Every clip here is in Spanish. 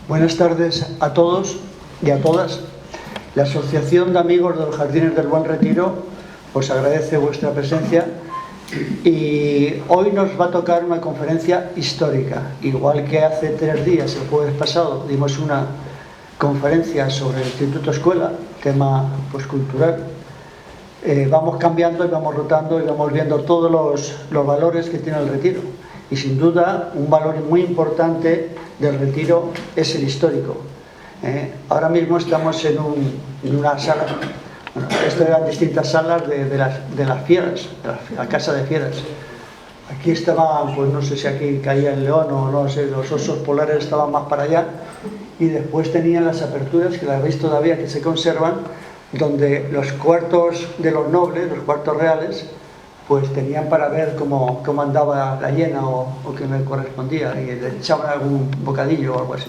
Buenas tardes a todos y a todas. La Asociación de Amigos de los Jardines del Buen Retiro os agradece vuestra presencia y hoy nos va a tocar una conferencia histórica. Igual que hace 3 días, el jueves pasado, dimos una conferencia sobre el Instituto Escuela, tema cultural. Vamos cambiando y vamos rotando y vamos viendo todos los valores que tiene el retiro. Y sin duda, un valor muy importante del retiro es el histórico. Ahora mismo estamos en una sala. Bueno, esto eran distintas salas de las fieras, de la casa de fieras. Aquí estaban, pues no sé si aquí caía el león o no sé, los osos polares estaban más para allá. Y después tenían las aperturas, que las veis todavía, que se conservan, donde los cuartos de los nobles, los cuartos reales, pues tenían para ver cómo andaba la hiena o qué me correspondía, y le echaban algún bocadillo o algo así.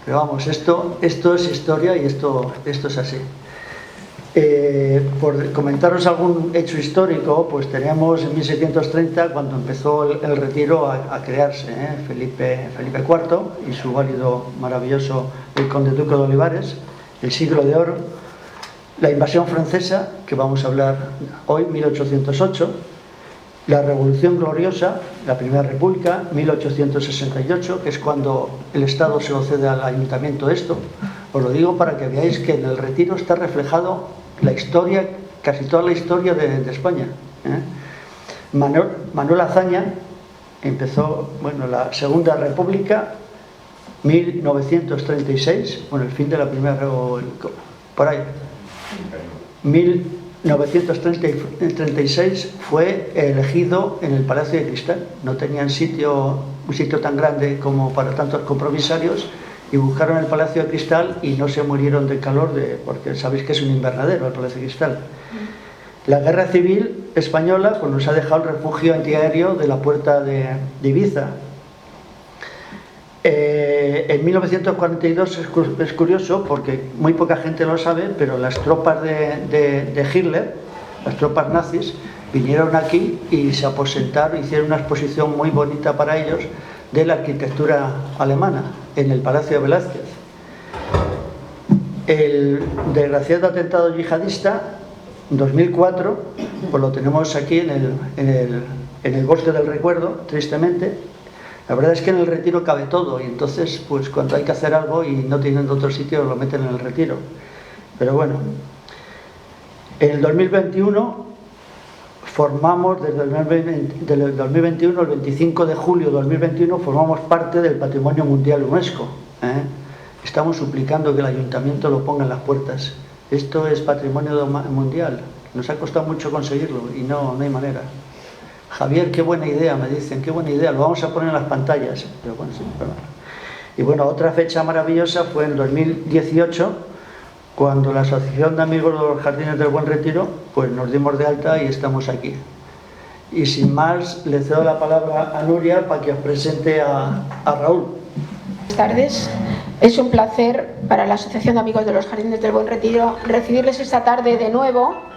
Pero vamos, esto es historia y esto es así. Por comentaros algún hecho histórico, pues teníamos en 1630, cuando empezó el retiro a crearse, Felipe IV y su válido maravilloso, el conde duque de Olivares, el siglo de oro, la invasión francesa, que vamos a hablar hoy, 1808, la Revolución Gloriosa, la Primera República, 1868, que es cuando el Estado se lo cede al ayuntamiento esto. Os lo digo para que veáis que en el retiro está reflejado la historia, casi toda la historia de España. Manuel Azaña empezó, la Segunda República, 1936, el fin de la Primera República, por ahí. 1936 fue elegido en el Palacio de Cristal. No tenían un sitio tan grande como para tantos compromisarios y buscaron el Palacio de Cristal y no se murieron de calor, porque sabéis que es un invernadero el Palacio de Cristal. La Guerra Civil Española nos ha dejado el refugio antiaéreo de la Puerta de Ibiza. En 1942 es curioso porque muy poca gente lo sabe, pero las tropas de Hitler, las tropas nazis, vinieron aquí y se aposentaron, hicieron una exposición muy bonita para ellos de la arquitectura alemana en el Palacio de Velázquez. El desgraciado atentado yihadista, 2004, pues lo tenemos aquí en el bosque del recuerdo, tristemente. La verdad es que en el retiro cabe todo y entonces pues cuando hay que hacer algo y no tienen otro sitio lo meten en el retiro. Pero bueno, en el 2021 formamos, desde el 2021, el 25 de julio de 2021, formamos parte del Patrimonio Mundial UNESCO. Estamos suplicando que el ayuntamiento lo ponga en las puertas. Esto es patrimonio mundial. Nos ha costado mucho conseguirlo y no hay manera. Javier, qué buena idea, me dicen, qué buena idea, lo vamos a poner en las pantallas. Pero bueno, sí, pero... Y bueno, otra fecha maravillosa fue en 2018, cuando la Asociación de Amigos de los Jardines del Buen Retiro, pues nos dimos de alta y estamos aquí. Y sin más, le cedo la palabra a Nuria para que os presente a Raúl. Buenas tardes. Es un placer para la Asociación de Amigos de los Jardines del Buen Retiro recibirles esta tarde de nuevo.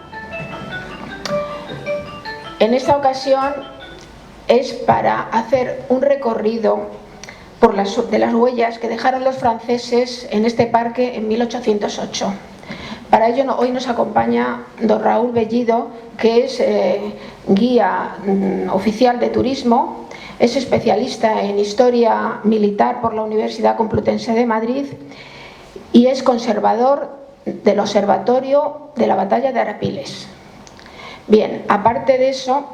En esta ocasión es para hacer un recorrido de las huellas que dejaron los franceses en este parque en 1808. Para ello hoy nos acompaña don Raúl Bellido, que es guía oficial de turismo, es especialista en historia militar por la Universidad Complutense de Madrid y es conservador del Observatorio de la Batalla de Arapiles. Bien, aparte de eso,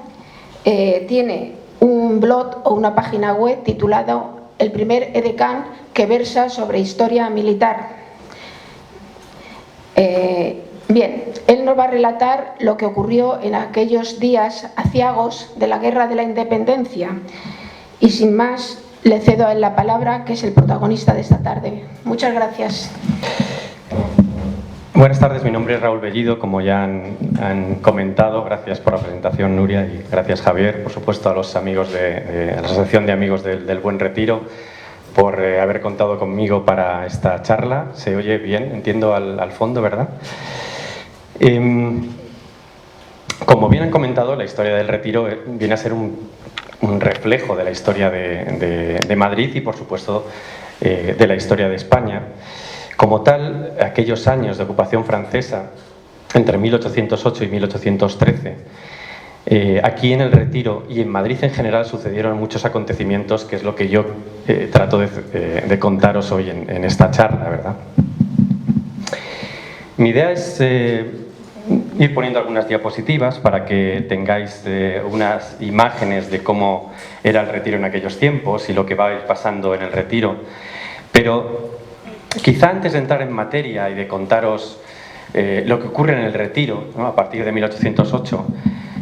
tiene un blog o una página web titulado El primer edecán, que versa sobre historia militar. Bien, él nos va a relatar lo que ocurrió en aquellos días aciagos de la Guerra de la Independencia. Y sin más, le cedo a él la palabra, que es el protagonista de esta tarde. Muchas gracias. Buenas tardes, mi nombre es Raúl Bellido, como ya han comentado. Gracias por la presentación, Nuria, y gracias, Javier, por supuesto, a los amigos de la Asociación de Amigos del Buen Retiro por haber contado conmigo para esta charla. Se oye bien, entiendo, al fondo, ¿verdad? Como bien han comentado, la historia del retiro viene a ser un reflejo de la historia de Madrid y, por supuesto, de la historia de España. Como tal, aquellos años de ocupación francesa, entre 1808 y 1813, aquí en el Retiro y en Madrid en general sucedieron muchos acontecimientos, que es lo que yo trato de contaros hoy en esta charla, ¿verdad? Mi idea es ir poniendo algunas diapositivas para que tengáis unas imágenes de cómo era el Retiro en aquellos tiempos y lo que va a ir pasando en el Retiro. Pero quizá antes de entrar en materia y de contaros lo que ocurre en el Retiro, ¿no?, a partir de 1808,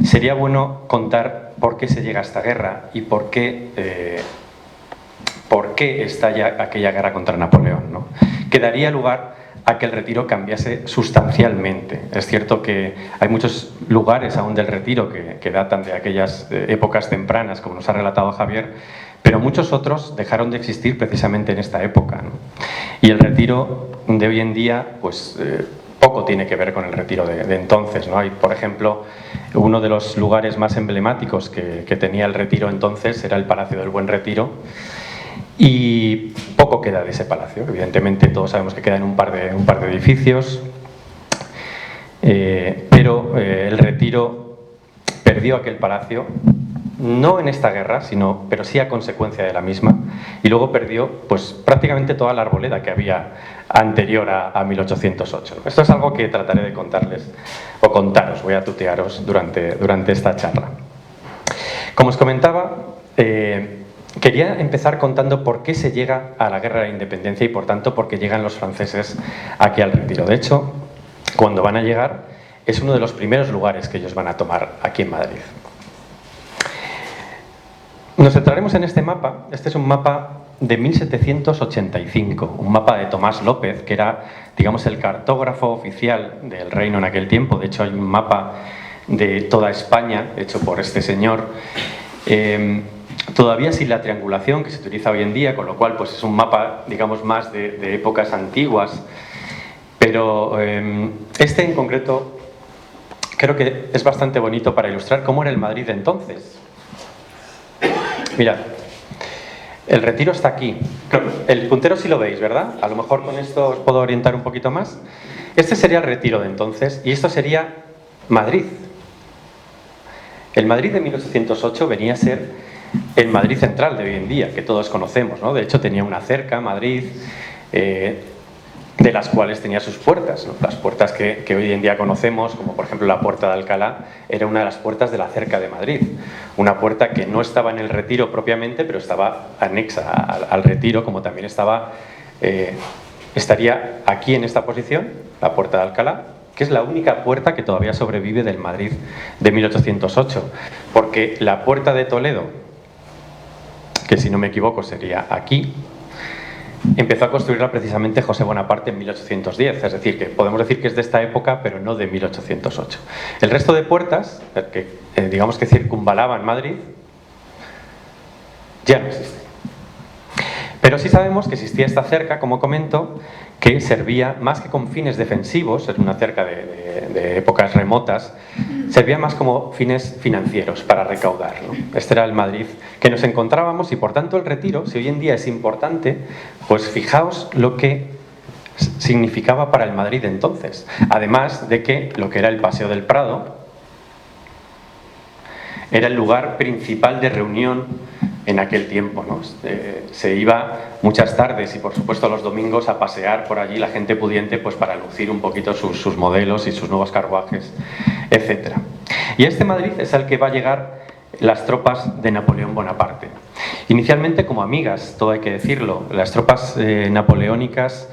sería bueno contar por qué se llega a esta guerra y por qué estalla aquella guerra contra Napoleón, ¿no? Que daría lugar a que el Retiro cambiase sustancialmente. Es cierto que hay muchos lugares aún del Retiro que datan de aquellas épocas tempranas, como nos ha relatado Javier, pero muchos otros dejaron de existir precisamente en esta época, ¿no? Y el Retiro de hoy en día, pues poco tiene que ver con el Retiro de entonces, ¿no? Hay, por ejemplo, uno de los lugares más emblemáticos que tenía el Retiro entonces era el Palacio del Buen Retiro, y poco queda de ese palacio. Evidentemente todos sabemos que quedan un par de edificios, pero el Retiro perdió aquel palacio, no en esta guerra, pero sí a consecuencia de la misma, y luego perdió pues prácticamente toda la arboleda que había anterior a 1808. Esto es algo que trataré de contarles, o contaros, voy a tutearos durante esta charla. Como os comentaba, quería empezar contando por qué se llega a la Guerra de la Independencia y, por tanto, por qué llegan los franceses aquí al Retiro. De hecho, cuando van a llegar, es uno de los primeros lugares que ellos van a tomar aquí en Madrid. Nos centraremos en este mapa. Este es un mapa de 1785, un mapa de Tomás López, que era, digamos, el cartógrafo oficial del reino en aquel tiempo. De hecho, hay un mapa de toda España hecho por este señor, todavía sin la triangulación que se utiliza hoy en día, con lo cual pues es un mapa, digamos, más de épocas antiguas, pero este en concreto creo que es bastante bonito para ilustrar cómo era el Madrid de entonces. Mirad, el Retiro está aquí. El puntero sí lo veis, ¿verdad? A lo mejor con esto os puedo orientar un poquito más. Este sería el Retiro de entonces y esto sería Madrid. El Madrid de 1808 venía a ser el Madrid central de hoy en día, que todos conocemos, ¿no? De hecho tenía una cerca, Madrid, de las cuales tenía sus puertas, ¿no? Las puertas que hoy en día conocemos, como por ejemplo la Puerta de Alcalá, era una de las puertas de la cerca de Madrid. Una puerta que no estaba en el Retiro propiamente, pero estaba anexa al Retiro, como también estaría aquí en esta posición, la Puerta de Alcalá, que es la única puerta que todavía sobrevive del Madrid de 1808, porque la Puerta de Toledo, que si no me equivoco sería aquí, empezó a construirla precisamente José Bonaparte en 1810, es decir, que podemos decir que es de esta época, pero no de 1808. El resto de puertas, que digamos que circunvalaban Madrid, ya no existen. Pero sí sabemos que existía esta cerca, como comento, que servía más que con fines defensivos, es una cerca de épocas remotas, servía más como fines financieros para recaudar, ¿no? Este era el Madrid que nos encontrábamos y, por tanto, el Retiro, si hoy en día es importante, pues fijaos lo que significaba para el Madrid de entonces. Además de que lo que era el Paseo del Prado era el lugar principal de reunión en aquel tiempo, ¿no? Se iba muchas tardes y por supuesto los domingos a pasear por allí la gente pudiente, pues para lucir un poquito sus modelos y sus nuevos carruajes, etc. Y a este Madrid es al que va a llegar las tropas de Napoleón Bonaparte. Inicialmente como amigas, todo hay que decirlo. Las tropas napoleónicas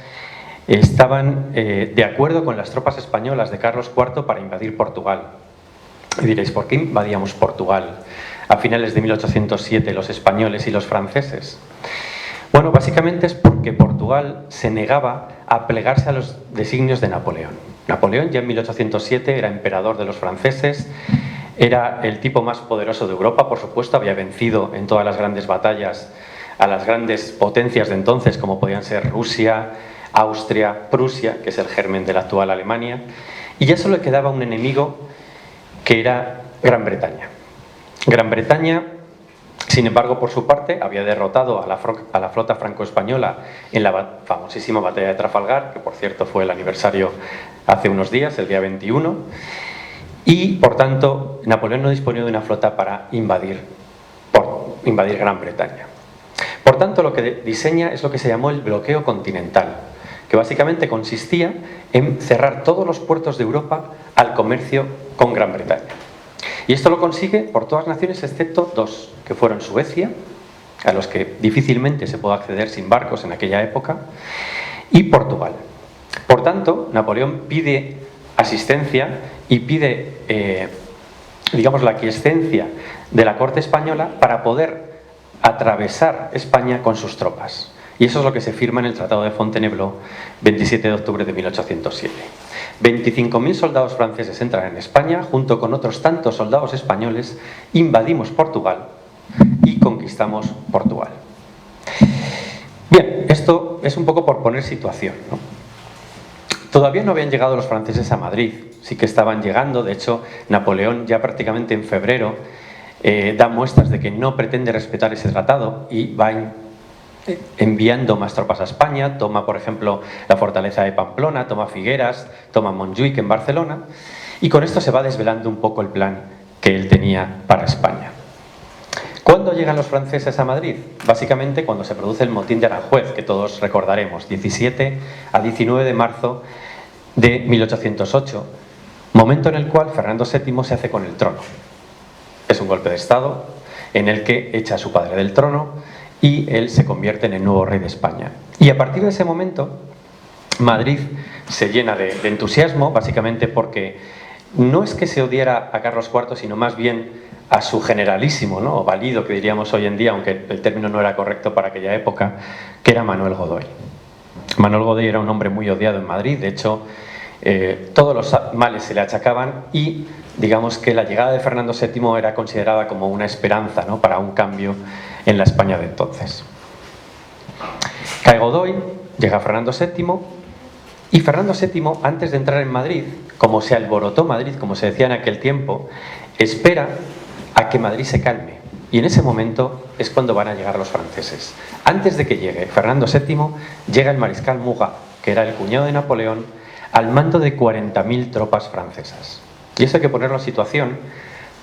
estaban de acuerdo con las tropas españolas de Carlos IV para invadir Portugal. Y diréis, ¿por qué invadíamos Portugal a finales de 1807 los españoles y los franceses? Bueno, básicamente es porque Portugal se negaba a plegarse a los designios de Napoleón. Napoleón ya en 1807 era emperador de los franceses, era el tipo más poderoso de Europa, por supuesto, había vencido en todas las grandes batallas a las grandes potencias de entonces, como podían ser Rusia, Austria, Prusia, que es el germen de la actual Alemania, y ya solo le quedaba un enemigo que era Gran Bretaña. Gran Bretaña Sin embargo, por su parte, había derrotado a la flota franco-española en la famosísima batalla de Trafalgar, que por cierto fue el aniversario hace unos días, el día 21, y por tanto Napoleón no disponía de una flota para invadir Gran Bretaña. Por tanto, lo que diseña es lo que se llamó el bloqueo continental, que básicamente consistía en cerrar todos los puertos de Europa al comercio con Gran Bretaña. Y esto lo consigue por todas las naciones excepto dos, que fueron Suecia, a los que difícilmente se pudo acceder sin barcos en aquella época, y Portugal. Por tanto, Napoleón pide asistencia y pide, digamos, la aquiescencia de la corte española para poder atravesar España con sus tropas. Y eso es lo que se firma en el Tratado de Fontainebleau, 27 de octubre de 1807. 25.000 soldados franceses entran en España, junto con otros tantos soldados españoles, invadimos Portugal y conquistamos Portugal. Bien, esto es un poco por poner situación, ¿no? Todavía no habían llegado los franceses a Madrid, sí que estaban llegando. De hecho, Napoleón ya prácticamente en febrero da muestras de que no pretende respetar ese tratado y va enviando más tropas a España. Toma, por ejemplo, la fortaleza de Pamplona, toma Figueras, toma Montjuic en Barcelona, y con esto se va desvelando un poco el plan que él tenía para España. ¿Cuándo llegan los franceses a Madrid? Básicamente cuando se produce el motín de Aranjuez, que todos recordaremos, 17 a 19 de marzo de 1808, momento en el cual Fernando VII se hace con el trono. Es un golpe de Estado en el que echa a su padre del trono y él se convierte en el nuevo rey de España. Y a partir de ese momento, Madrid se llena de entusiasmo, básicamente porque no es que se odiara a Carlos IV, sino más bien a su generalísimo, ¿no?, o valido, que diríamos hoy en día, aunque el término no era correcto para aquella época, que era Manuel Godoy. Manuel Godoy era un hombre muy odiado en Madrid. De hecho, todos los males se le achacaban y digamos que la llegada de Fernando VII era considerada como una esperanza, ¿no?, para un cambio en la España de entonces. Cae Godoy, llega Fernando VII, y Fernando VII, antes de entrar en Madrid, como se alborotó Madrid, como se decía en aquel tiempo, espera a que Madrid se calme. Y en ese momento es cuando van a llegar los franceses. Antes de que llegue Fernando VII, llega el mariscal Murat, que era el cuñado de Napoleón, al mando de 40.000 tropas francesas. Y eso hay que ponerlo en situación,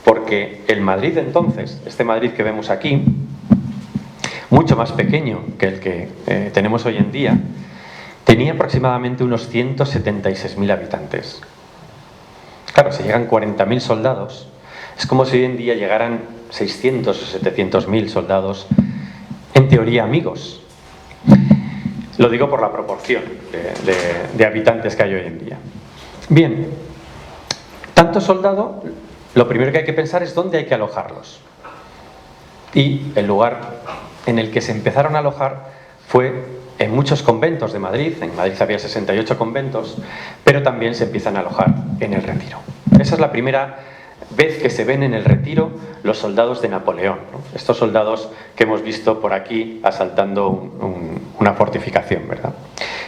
porque el Madrid de entonces, este Madrid que vemos aquí, mucho más pequeño que el que tenemos hoy en día, tenía aproximadamente unos 176.000 habitantes. Claro, si llegan 40.000 soldados, es como si hoy en día llegaran 600 o 700.000 soldados, en teoría amigos. Lo digo por la proporción de habitantes que hay hoy en día. Bien, tanto soldado, lo primero que hay que pensar es dónde hay que alojarlos. Y el lugar en el que se empezaron a alojar fue en muchos conventos de Madrid. En Madrid había 68 conventos, pero también se empiezan a alojar en el Retiro. Esa es la primera vez que se ven en el Retiro los soldados de Napoleón, ¿no? Estos soldados que hemos visto por aquí asaltando una fortificación, ¿verdad?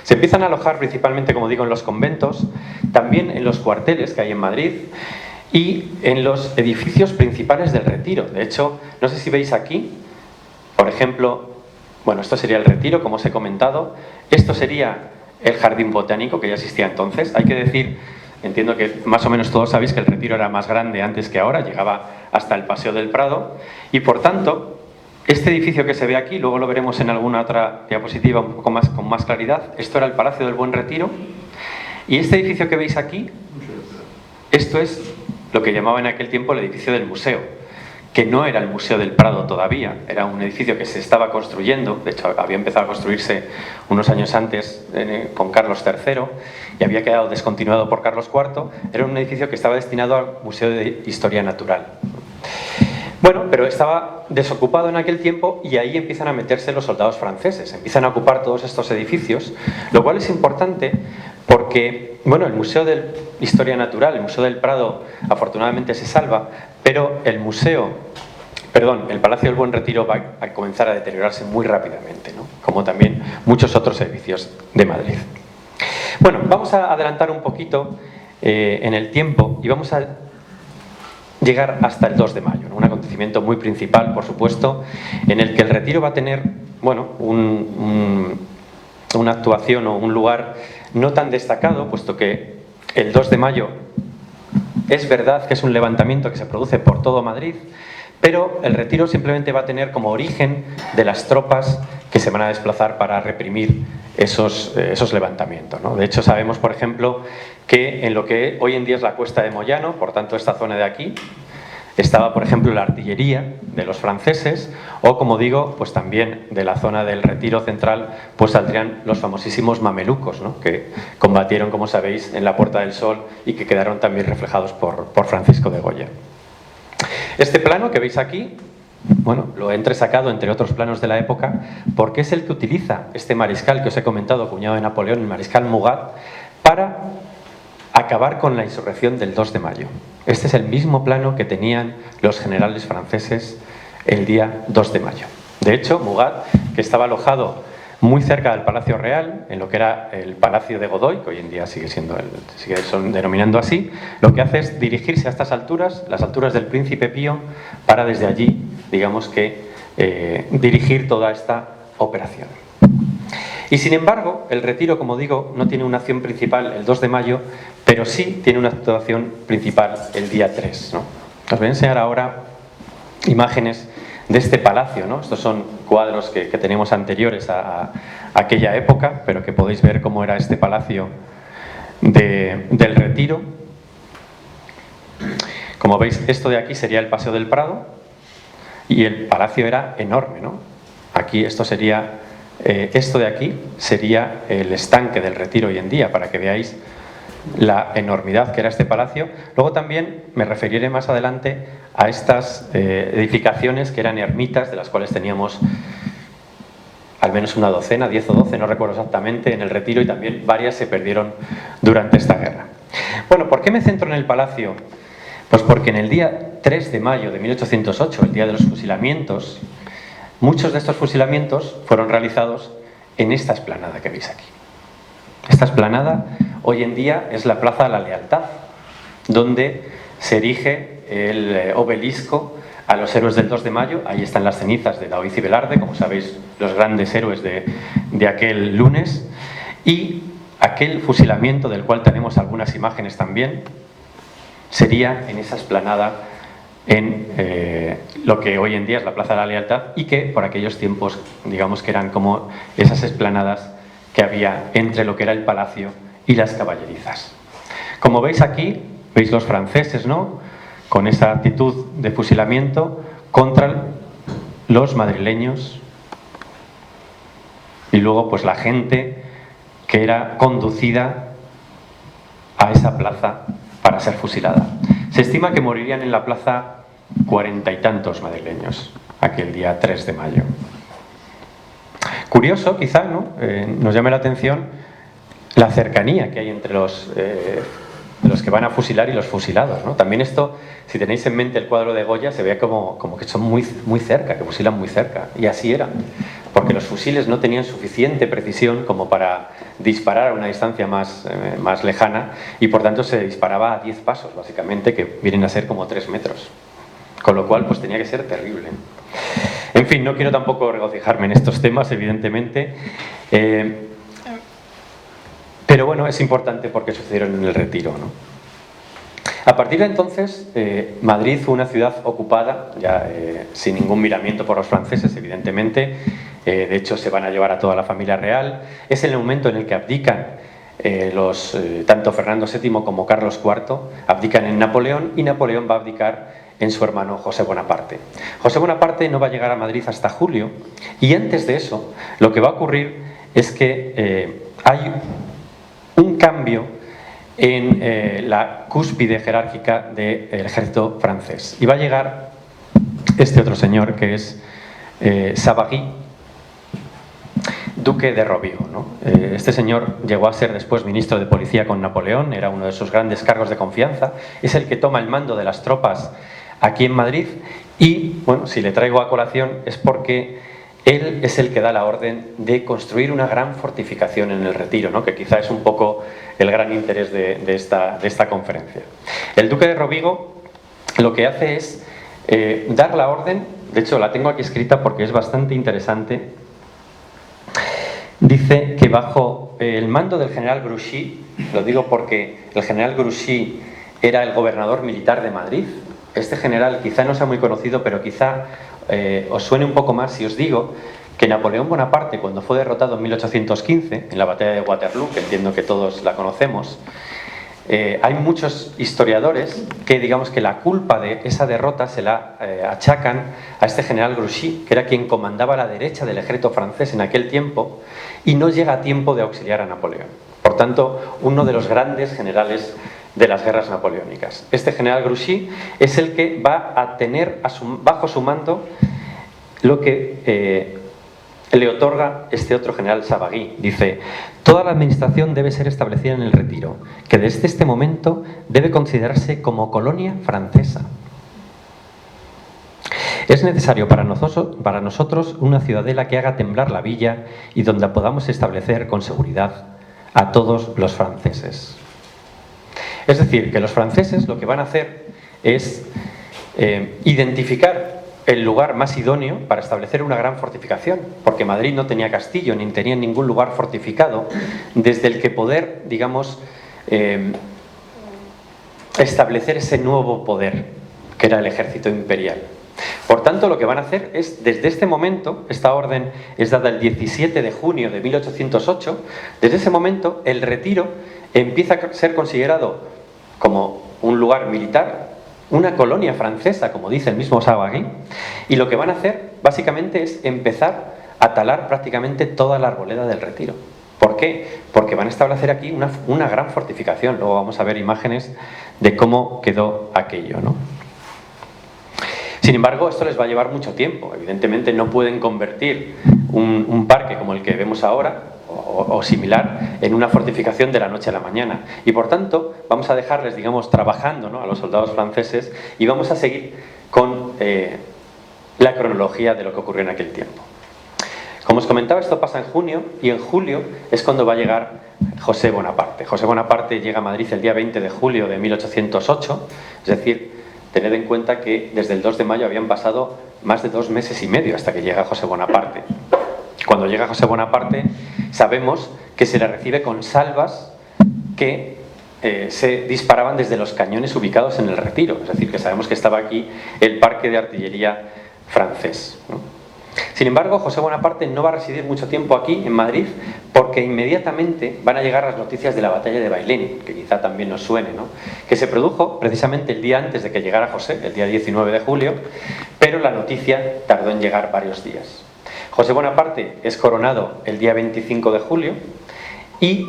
Se empiezan a alojar principalmente, como digo, en los conventos, también en los cuarteles que hay en Madrid y en los edificios principales del Retiro. De hecho, no sé si veis aquí, por ejemplo, bueno, esto sería el Retiro, como os he comentado. Esto sería el Jardín Botánico, que ya existía entonces. Hay que decir, entiendo que más o menos todos sabéis que el Retiro era más grande antes que ahora, llegaba hasta el Paseo del Prado, y por tanto, este edificio que se ve aquí, luego lo veremos en alguna otra diapositiva un poco más, con más claridad, esto era el Palacio del Buen Retiro, y este edificio que veis aquí, esto es lo que llamaba en aquel tiempo el edificio del museo, que no era el Museo del Prado todavía, era un edificio que se estaba construyendo. De hecho había empezado a construirse unos años antes con Carlos III y había quedado descontinuado por Carlos IV. Era un edificio que estaba destinado al Museo de Historia Natural. Bueno, pero estaba desocupado en aquel tiempo y ahí empiezan a meterse los soldados franceses, empiezan a ocupar todos estos edificios, lo cual es importante porque, bueno, el Museo de Historia Natural, el Museo del Prado, afortunadamente se salva, pero el Palacio del Buen Retiro va a comenzar a deteriorarse muy rápidamente, ¿no?, como también muchos otros edificios de Madrid. Bueno, vamos a adelantar un poquito en el tiempo y vamos a llegar hasta el 2 de mayo, ¿no?, un acontecimiento acontecimiento muy principal, por supuesto, en el que el retiro va a tener, bueno, una actuación o un lugar no tan destacado, puesto que el 2 de mayo es verdad que es un levantamiento que se produce por todo Madrid, pero el retiro simplemente va a tener como origen de las tropas que se van a desplazar para reprimir esos levantamientos, ¿no? De hecho, sabemos, por ejemplo, que en lo que hoy en día es la Cuesta de Moyano, por tanto esta zona de aquí, estaba, por ejemplo, la artillería de los franceses, o, como digo, pues también de la zona del Retiro Central pues saldrían los famosísimos mamelucos, ¿no? Que combatieron, como sabéis, en la Puerta del Sol y que quedaron también reflejados por Francisco de Goya. Este plano que veis aquí, bueno, lo he entresacado entre otros planos de la época porque es el que utiliza este mariscal que os he comentado, cuñado de Napoleón, el mariscal Murat, para acabar con la insurrección del 2 de mayo. Este es el mismo plano que tenían los generales franceses el día 2 de mayo. De hecho, Murat, que estaba alojado muy cerca del Palacio Real, en lo que era el Palacio de Godoy, que hoy en día sigue son denominando así, lo que hace es dirigirse a estas alturas, las alturas del Príncipe Pío, para desde allí, digamos que, dirigir toda esta operación. Y sin embargo, el retiro, como digo, no tiene una acción principal el 2 de mayo, pero sí tiene una actuación principal el día 3, ¿no? Os voy a enseñar ahora imágenes de este palacio, ¿no? Estos son cuadros que tenemos anteriores a aquella época, pero que podéis ver cómo era este palacio del Retiro. Como veis, esto de aquí sería el Paseo del Prado y el palacio era enorme, ¿no? Aquí esto sería... esto de aquí sería el estanque del Retiro hoy en día, para que veáis la enormidad que era este palacio. Luego también me referiré más adelante a estas edificaciones que eran ermitas, de las cuales teníamos al menos una docena, 10 o 12, no recuerdo exactamente, en el Retiro, y también varias se perdieron durante esta guerra. Bueno, ¿por qué me centro en el palacio? Pues porque en el día 3 de mayo de 1808, el día de los fusilamientos, muchos de estos fusilamientos fueron realizados en esta explanada que veis aquí. Esta explanada hoy en día es la Plaza de la Lealtad, donde se erige el obelisco a los héroes del 2 de mayo. Ahí están las cenizas de Daoiz y Velarde, como sabéis, los grandes héroes de aquel lunes. Y aquel fusilamiento, del cual tenemos algunas imágenes también, sería en esa explanada, en lo que hoy en día es la Plaza de la Lealtad, y que por aquellos tiempos, digamos que eran como esas explanadas que había entre lo que era el palacio y las caballerizas. Como veis aquí, veis los franceses, ¿no?, con esa actitud de fusilamiento contra los madrileños, y luego pues la gente que era conducida a esa plaza para ser fusilada. Se estima que morirían en la plaza 40 y tantos madrileños aquel día 3 de mayo. Curioso, quizá, ¿no? Nos llame la atención la cercanía que hay entre los que van a fusilar y los fusilados, ¿no? También esto, si tenéis en mente el cuadro de Goya, se ve como que son muy cerca, que fusilan muy cerca. Y así era, porque los fusiles no tenían suficiente precisión como para disparar a una distancia más lejana, y por tanto se disparaba a 10 pasos, básicamente, que vienen a ser como 3 metros. Con lo cual, pues tenía que ser terrible. En fin, no quiero tampoco regocijarme en estos temas, evidentemente, pero bueno, es importante porque sucedieron en el Retiro, ¿no? A partir de entonces, Madrid fue una ciudad ocupada, ya sin ningún miramiento por los franceses, evidentemente. De hecho, se van a llevar a toda la familia real. Es el momento en el que abdican tanto Fernando VII como Carlos IV, abdican en Napoleón, y Napoleón va a abdicar en su hermano José Bonaparte. José Bonaparte no va a llegar a Madrid hasta julio, y antes de eso, lo que va a ocurrir es que hay un cambio en la cúspide jerárquica del ejército francés. Y va a llegar este otro señor, que es Savary, duque de Rovigo, ¿no? Este señor llegó a ser después ministro de policía con Napoleón, era uno de sus grandes cargos de confianza, es el que toma el mando de las tropas aquí en Madrid, y bueno, si le traigo a colación es porque él es el que da la orden de construir una gran fortificación en el Retiro, ¿no?, que quizá es un poco el gran interés de esta conferencia. El duque de Rovigo lo que hace es dar la orden, de hecho la tengo aquí escrita porque es bastante interesante. Dice que bajo el mando del general Grouchy, lo digo porque el general Grouchy era el gobernador militar de Madrid. Este general quizá no sea muy conocido, pero quizá os suene un poco más si os digo que Napoleón Bonaparte, cuando fue derrotado en 1815, en la batalla de Waterloo, que entiendo que todos la conocemos, hay muchos historiadores que digamos que la culpa de esa derrota se la achacan a este general Grouchy, que era quien comandaba a la derecha del ejército francés en aquel tiempo y no llega a tiempo de auxiliar a Napoleón. Por tanto, uno de los grandes generales de las guerras napoleónicas. Este general Grouchy es el que va a tener bajo su mando lo que le otorga este otro general Savary. Dice: toda la administración debe ser establecida en el Retiro, que desde este momento debe considerarse como colonia francesa. Es necesario para nosotros una ciudadela que haga temblar la villa y donde podamos establecer con seguridad a todos los franceses. Es decir, que los franceses lo que van a hacer es identificar el lugar más idóneo para establecer una gran fortificación, porque Madrid no tenía castillo ni tenía ningún lugar fortificado desde el que poder, digamos, establecer ese nuevo poder que era el ejército imperial. Por tanto, lo que van a hacer es, desde este momento, esta orden es dada el 17 de junio de 1808, desde ese momento el Retiro empieza a ser considerado como un lugar militar, una colonia francesa, como dice el mismo Savary, y lo que van a hacer básicamente es empezar a talar prácticamente toda la arboleda del Retiro. ¿Por qué? Porque van a establecer aquí una gran fortificación. Luego vamos a ver imágenes de cómo quedó aquello, ¿no? Sin embargo, esto les va a llevar mucho tiempo. Evidentemente no pueden convertir un parque como el que vemos ahora o similar en una fortificación de la noche a la mañana. Y por tanto, vamos a dejarles, digamos, trabajando, ¿no?, a los soldados franceses, y vamos a seguir con la cronología de lo que ocurrió en aquel tiempo. Como os comentaba, esto pasa en junio, y en julio es cuando va a llegar José Bonaparte. José Bonaparte llega a Madrid el día 20 de julio de 1808, es decir, tened en cuenta que desde el 2 de mayo habían pasado más de 2 meses y medio hasta que llega José Bonaparte. Cuando llega José Bonaparte, sabemos que se le recibe con salvas que se disparaban desde los cañones ubicados en el Retiro. Es decir, que sabemos que estaba aquí el parque de artillería francés, ¿no? Sin embargo, José Bonaparte no va a residir mucho tiempo aquí, en Madrid, porque inmediatamente van a llegar las noticias de la batalla de Bailén, que quizá también nos suene, ¿no?, que se produjo precisamente el día antes de que llegara José, el día 19 de julio, pero la noticia tardó en llegar varios días. José Bonaparte es coronado el día 25 de julio y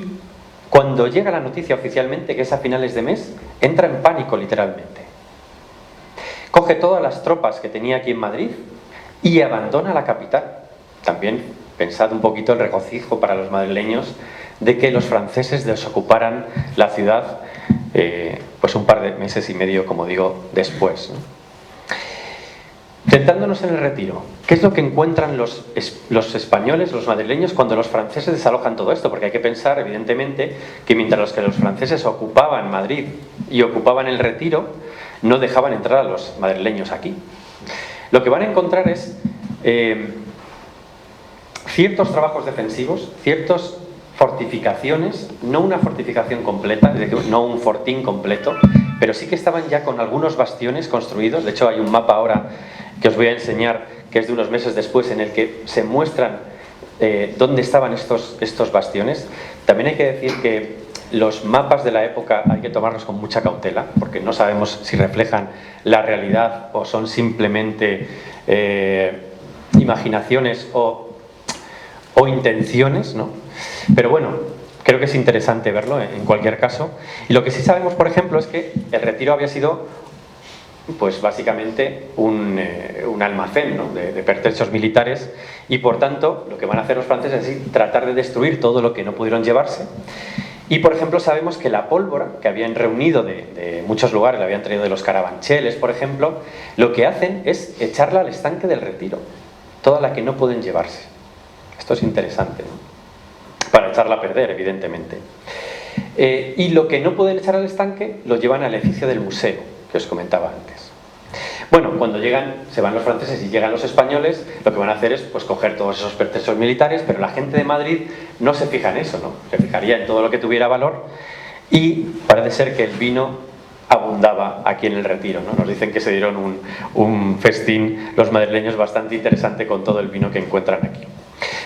cuando llega la noticia oficialmente, que es a finales de mes, entra en pánico literalmente. Coge todas las tropas que tenía aquí en Madrid y abandona la capital. También pensad un poquito el regocijo para los madrileños de que los franceses desocuparan la ciudad pues un par de meses y medio, como digo, después, ¿no? Centrándonos en el Retiro, ¿qué es lo que encuentran los españoles, los madrileños, cuando los franceses desalojan todo esto? Porque hay que pensar, evidentemente, que mientras que los franceses ocupaban Madrid y ocupaban el Retiro, no dejaban entrar a los madrileños aquí. Lo que van a encontrar es ciertos trabajos defensivos, ciertas fortificaciones, no una fortificación completa, es decir, no un fortín completo, pero sí que estaban ya con algunos bastiones construidos. De hecho, hay un mapa ahora que os voy a enseñar, que es de unos meses después, en el que se muestran dónde estaban estos bastiones. También hay que decir que los mapas de la época hay que tomarlos con mucha cautela, porque no sabemos si reflejan la realidad o son simplemente imaginaciones o intenciones, ¿no? Pero bueno, creo que es interesante verlo en cualquier caso. Y lo que sí sabemos, por ejemplo, es que el Retiro había sido, pues básicamente un almacén, ¿no?, de pertrechos militares, y por tanto lo que van a hacer los franceses es tratar de destruir todo lo que no pudieron llevarse. Y por ejemplo sabemos que la pólvora que habían reunido de muchos lugares, la habían traído de los Carabancheles, por ejemplo, lo que hacen es echarla al estanque del Retiro, toda la que no pueden llevarse. Esto es interesante, ¿no?, para echarla a perder, evidentemente. Y lo que no pueden echar al estanque lo llevan al edificio del museo, que os comentaba antes. Bueno, cuando se van los franceses y llegan los españoles, lo que van a hacer es pues coger todos esos pertrechos militares, pero la gente de Madrid no se fija en eso, ¿no? Se fijaría en todo lo que tuviera valor, y parece ser que el vino abundaba aquí en el Retiro, ¿no? Nos dicen que se dieron un festín los madrileños bastante interesante con todo el vino que encuentran aquí.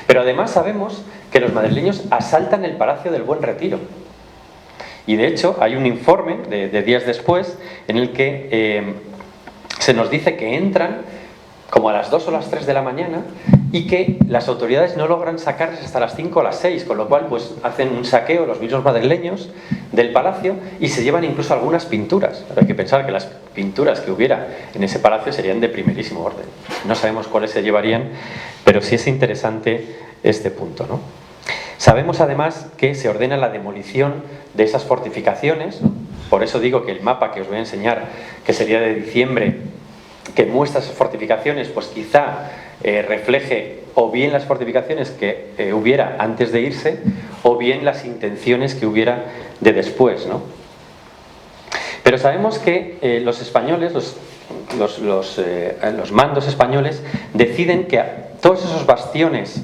Pero además sabemos que los madrileños asaltan el Palacio del Buen Retiro. Y de hecho hay un informe de días después en el que se nos dice que entran como a las 2 o las 3 de la mañana y que las autoridades no logran sacarles hasta las 5 o las 6, con lo cual pues hacen un saqueo los mismos madrileños del palacio y se llevan incluso algunas pinturas. Pero hay que pensar que las pinturas que hubiera en ese palacio serían de primerísimo orden. No sabemos cuáles se llevarían, pero sí es interesante este punto, ¿no? Sabemos además que se ordena la demolición de esas fortificaciones, ¿no? Por eso digo que el mapa que os voy a enseñar, que sería de diciembre, que muestra esas fortificaciones, pues quizá refleje o bien las fortificaciones que hubiera antes de irse, o bien las intenciones que hubiera de después, ¿no? Pero sabemos que los españoles, los mandos españoles, deciden que todos esos bastiones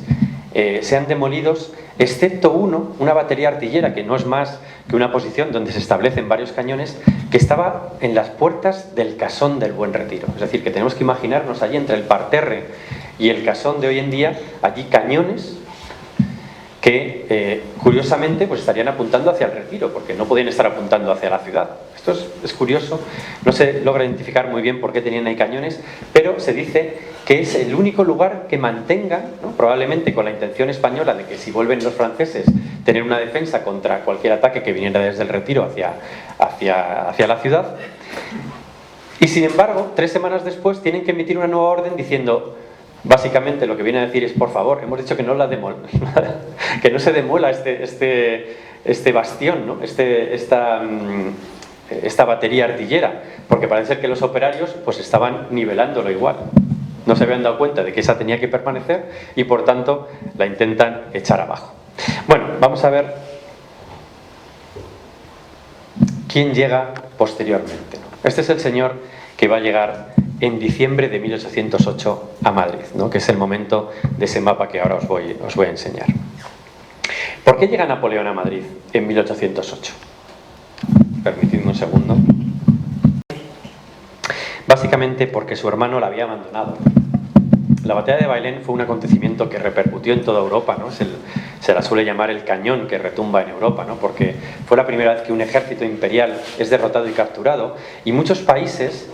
sean demolidos, excepto uno, una batería artillera, que no es más que una posición donde se establecen varios cañones, que estaba en las puertas del Casón del Buen Retiro. Es decir, que tenemos que imaginarnos allí entre el parterre y el casón de hoy en día, allí cañones que curiosamente pues estarían apuntando hacia el Retiro, porque no podían estar apuntando hacia la ciudad. Esto es curioso, no se logra identificar muy bien por qué tenían ahí cañones, pero se dice que es el único lugar que mantenga, ¿no? Probablemente con la intención española de que si vuelven los franceses tener una defensa contra cualquier ataque que viniera desde el Retiro hacia la ciudad. Y sin embargo, 3 semanas después tienen que emitir una nueva orden diciendo, básicamente lo que viene a decir es, por favor, hemos dicho que no que no se demuela este bastión, ¿no? Esta batería artillera, porque parece ser que los operarios pues estaban nivelándolo igual. No se habían dado cuenta de que esa tenía que permanecer y por tanto la intentan echar abajo. Bueno, vamos a ver quién llega posteriormente, ¿no? Este es el señor que va a llegar en diciembre de 1808 a Madrid, ¿no? Que es el momento de ese mapa que ahora os voy a enseñar. ¿Por qué llega Napoleón a Madrid en 1808? Permitidme un segundo. Básicamente porque su hermano la había abandonado. La batalla de Bailén fue un acontecimiento que repercutió en toda Europa, ¿no? Se la suele llamar el cañón que retumba en Europa, ¿no? Porque fue la primera vez que un ejército imperial es derrotado y capturado, y muchos países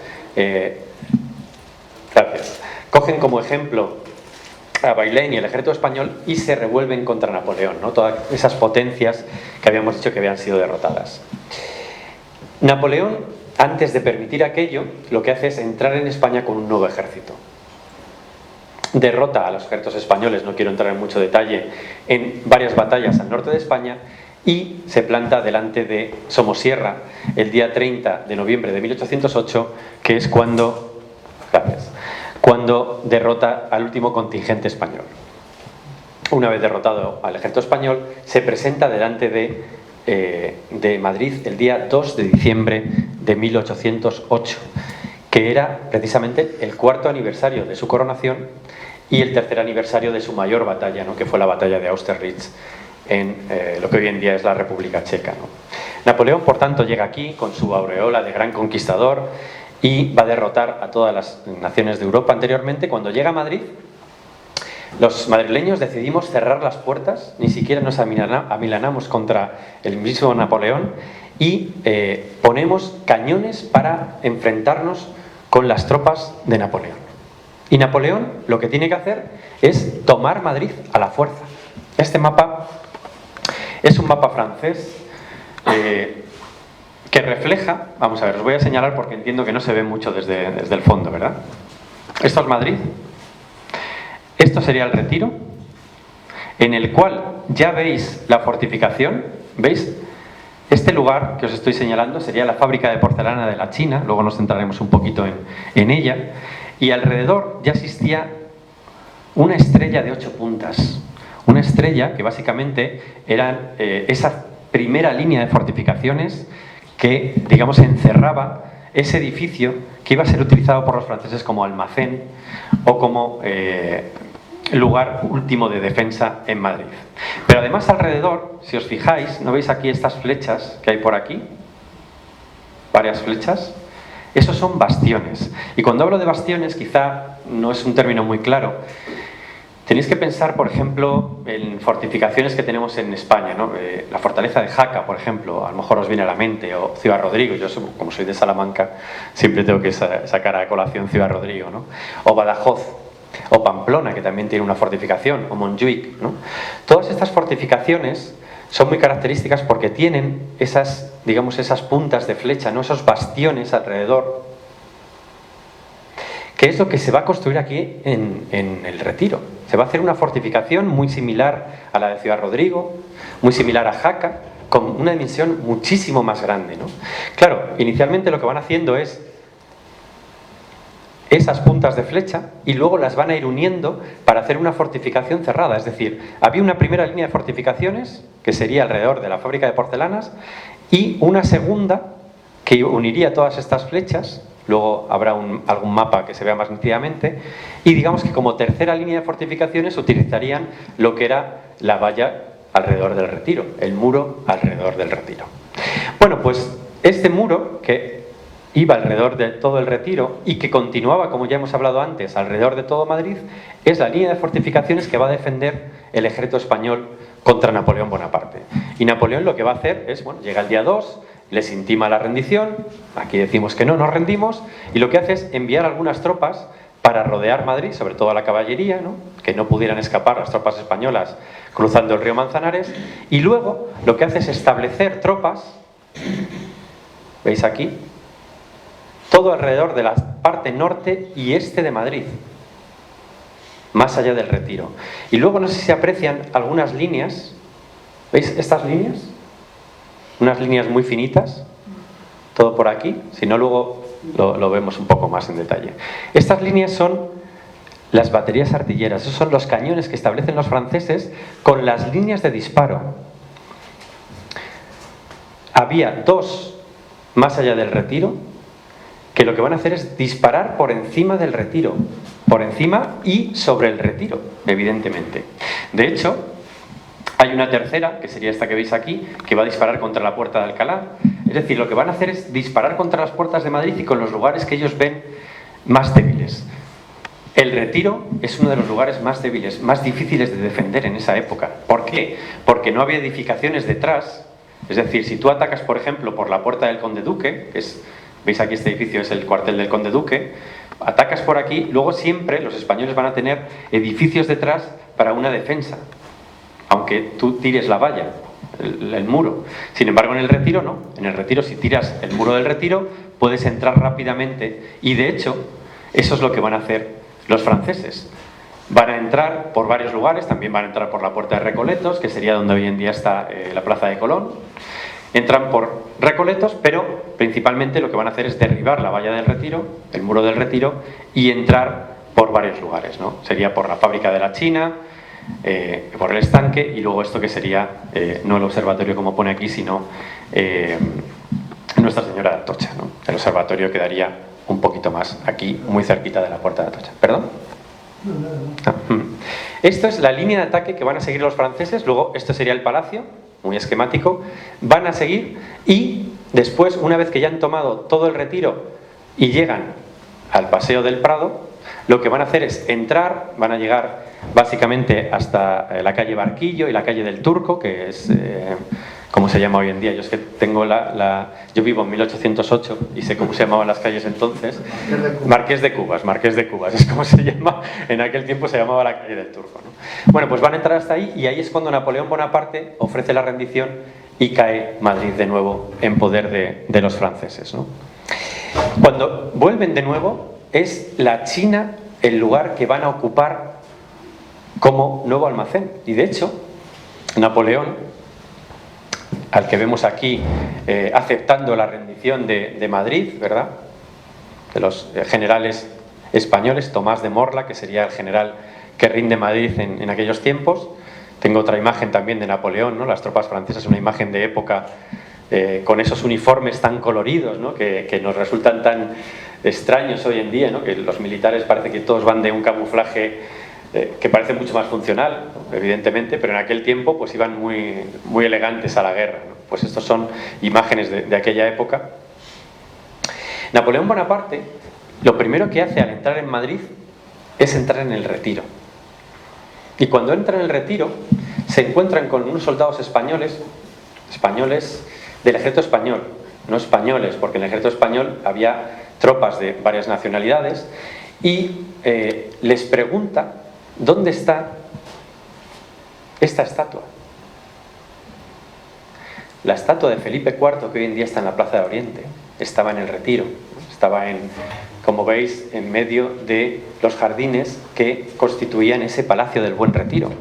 cogen como ejemplo a Bailén y el ejército español y se revuelven contra Napoleón, ¿no? Todas esas potencias que habíamos dicho que habían sido derrotadas. Napoleón, antes de permitir aquello, lo que hace es entrar en España con un nuevo ejército. Derrota a los ejércitos españoles, no quiero entrar en mucho detalle, en varias batallas al norte de España, y se planta delante de Somosierra el día 30 de noviembre de 1808, que es cuando derrota al último contingente español. Una vez derrotado al ejército español, se presenta delante de Madrid el día 2 de diciembre de 1808, que era precisamente el 4º aniversario de su coronación y el 3er aniversario de su mayor batalla, ¿no? Que fue la batalla de Austerlitz en lo que hoy en día es la República Checa, ¿no? Napoleón, por tanto, llega aquí con su aureola de gran conquistador y va a derrotar a todas las naciones de Europa anteriormente. Cuando llega a Madrid, los madrileños decidimos cerrar las puertas, ni siquiera nos amilanamos contra el mismo Napoleón, y ponemos cañones para enfrentarnos con las tropas de Napoleón. Y Napoleón lo que tiene que hacer es tomar Madrid a la fuerza. Este mapa es un mapa francés que refleja, vamos a ver, os voy a señalar porque entiendo que no se ve mucho desde el fondo, ¿verdad? Esto es Madrid, esto sería el Retiro, en el cual ya veis la fortificación, ¿veis? Este lugar que os estoy señalando sería la fábrica de porcelana de la China, luego nos centraremos un poquito en ella, y alrededor ya existía una estrella de 8 puntas, una estrella que básicamente era esa primera línea de fortificaciones que, digamos, encerraba ese edificio que iba a ser utilizado por los franceses como almacén o como lugar último de defensa en Madrid. Pero además alrededor, si os fijáis, ¿no veis aquí estas flechas que hay por aquí? Varias flechas. Esos son bastiones. Y cuando hablo de bastiones, quizá no es un término muy claro. Tenéis que pensar, por ejemplo, en fortificaciones que tenemos en España, ¿no? La fortaleza de Jaca, por ejemplo, a lo mejor os viene a la mente, o Ciudad Rodrigo. Yo, como soy de Salamanca, siempre tengo que sacar a colación Ciudad Rodrigo, ¿no? O Badajoz, o Pamplona, que también tiene una fortificación, o Montjuic, ¿no? Todas estas fortificaciones son muy características porque tienen esas, digamos, esas puntas de flecha, ¿no? Esos bastiones alrededor, que es lo que se va a construir aquí en el Retiro. Se va a hacer una fortificación muy similar a la de Ciudad Rodrigo, muy similar a Jaca, con una dimensión muchísimo más grande, ¿no? Claro, inicialmente lo que van haciendo es esas puntas de flecha y luego las van a ir uniendo para hacer una fortificación cerrada. Es decir, había una primera línea de fortificaciones que sería alrededor de la fábrica de porcelanas y una segunda que uniría todas estas flechas. Luego habrá algún mapa que se vea más nítidamente y digamos que como tercera línea de fortificaciones utilizarían lo que era la valla alrededor del Retiro, el muro alrededor del Retiro. Bueno, pues este muro que iba alrededor de todo el Retiro y que continuaba, como ya hemos hablado antes, alrededor de todo Madrid, es la línea de fortificaciones que va a defender el ejército español contra Napoleón Bonaparte. Y Napoleón lo que va a hacer es, bueno, llega el día 2, les intima la rendición, aquí decimos que no, nos rendimos, y lo que hace es enviar algunas tropas para rodear Madrid, sobre todo a la caballería, ¿no? Que no pudieran escapar las tropas españolas cruzando el río Manzanares, y luego lo que hace es establecer tropas, ¿veis aquí? Todo alrededor de la parte norte y este de Madrid, más allá del Retiro. Y luego no sé si aprecian algunas líneas, ¿veis estas líneas? Unas líneas muy finitas, todo por aquí, si no luego lo vemos un poco más en detalle. Estas líneas son las baterías artilleras, esos son los cañones que establecen los franceses con las líneas de disparo. Había dos más allá del Retiro, que lo que van a hacer es disparar por encima del Retiro, por encima y sobre el Retiro, evidentemente. De hecho, hay una tercera, que sería esta que veis aquí, que va a disparar contra la puerta de Alcalá. Es decir, lo que van a hacer es disparar contra las puertas de Madrid y con los lugares que ellos ven más débiles. El Retiro es uno de los lugares más débiles, más difíciles de defender en esa época. ¿Por qué? Porque no había edificaciones detrás. Es decir, si tú atacas, por ejemplo, por la puerta del Conde Duque, que es... ¿Veis aquí este edificio? Es el cuartel del Conde Duque. Atacas por aquí, luego siempre los españoles van a tener edificios detrás para una defensa, aunque tú tires la valla, el muro. Sin embargo, en el Retiro no. En el Retiro, si tiras el muro del Retiro, puedes entrar rápidamente. Y de hecho, eso es lo que van a hacer los franceses. Van a entrar por varios lugares, también van a entrar por la Puerta de Recoletos, que sería donde hoy en día está la Plaza de Colón. Entran por Recoletos, pero principalmente lo que van a hacer es derribar la valla del Retiro, el muro del Retiro, y entrar por varios lugares, ¿no? Sería por la fábrica de la China, por el estanque, y luego esto que sería no el observatorio como pone aquí, sino Nuestra Señora de Atocha, ¿no? El observatorio quedaría un poquito más aquí, muy cerquita de la Puerta de Atocha. ¿Perdón? Esto es la línea de ataque que van a seguir los franceses. Luego esto sería el palacio, muy esquemático. Van a seguir y después, una vez que ya han tomado todo el Retiro y llegan al Paseo del Prado, lo que van a hacer es entrar, van a llegar básicamente hasta la calle Barquillo y la calle del Turco, que es como se llama hoy en día. Yo es que tengo yo vivo en 1808 y sé cómo se llamaban las calles entonces. Marqués de Cubas, es como se llama. En aquel tiempo se llamaba la calle del Turco, ¿no? Bueno, pues van a entrar hasta ahí y ahí es cuando Napoleón Bonaparte ofrece la rendición y cae Madrid de nuevo en poder de los franceses, ¿no? Cuando vuelven de nuevo, es la China el lugar que van a ocupar como nuevo almacén. Y de hecho, Napoleón, al que vemos aquí aceptando la rendición de Madrid, ¿verdad?, de los generales españoles, Tomás de Morla, que sería el general que rinde Madrid en aquellos tiempos. Tengo otra imagen también de Napoleón, ¿no? Las tropas francesas, una imagen de época con esos uniformes tan coloridos, ¿no? que nos resultan tan extraños hoy en día, ¿no? Que los militares parece que todos van de un camuflaje que parece mucho más funcional, evidentemente, pero en aquel tiempo pues iban muy elegantes a la guerra, ¿no? Pues estos son imágenes de aquella época. Napoleón Bonaparte lo primero que hace al entrar en Madrid es entrar en el Retiro. Y cuando entra en el Retiro se encuentran con unos soldados españoles del ejército español, no españoles, porque en el ejército español había tropas de varias nacionalidades, y les pregunta dónde está esta estatua. La estatua de Felipe IV, que hoy en día está en la Plaza de Oriente, estaba en el Retiro, estaba como veis, en medio de los jardines que constituían ese Palacio del Buen Retiro.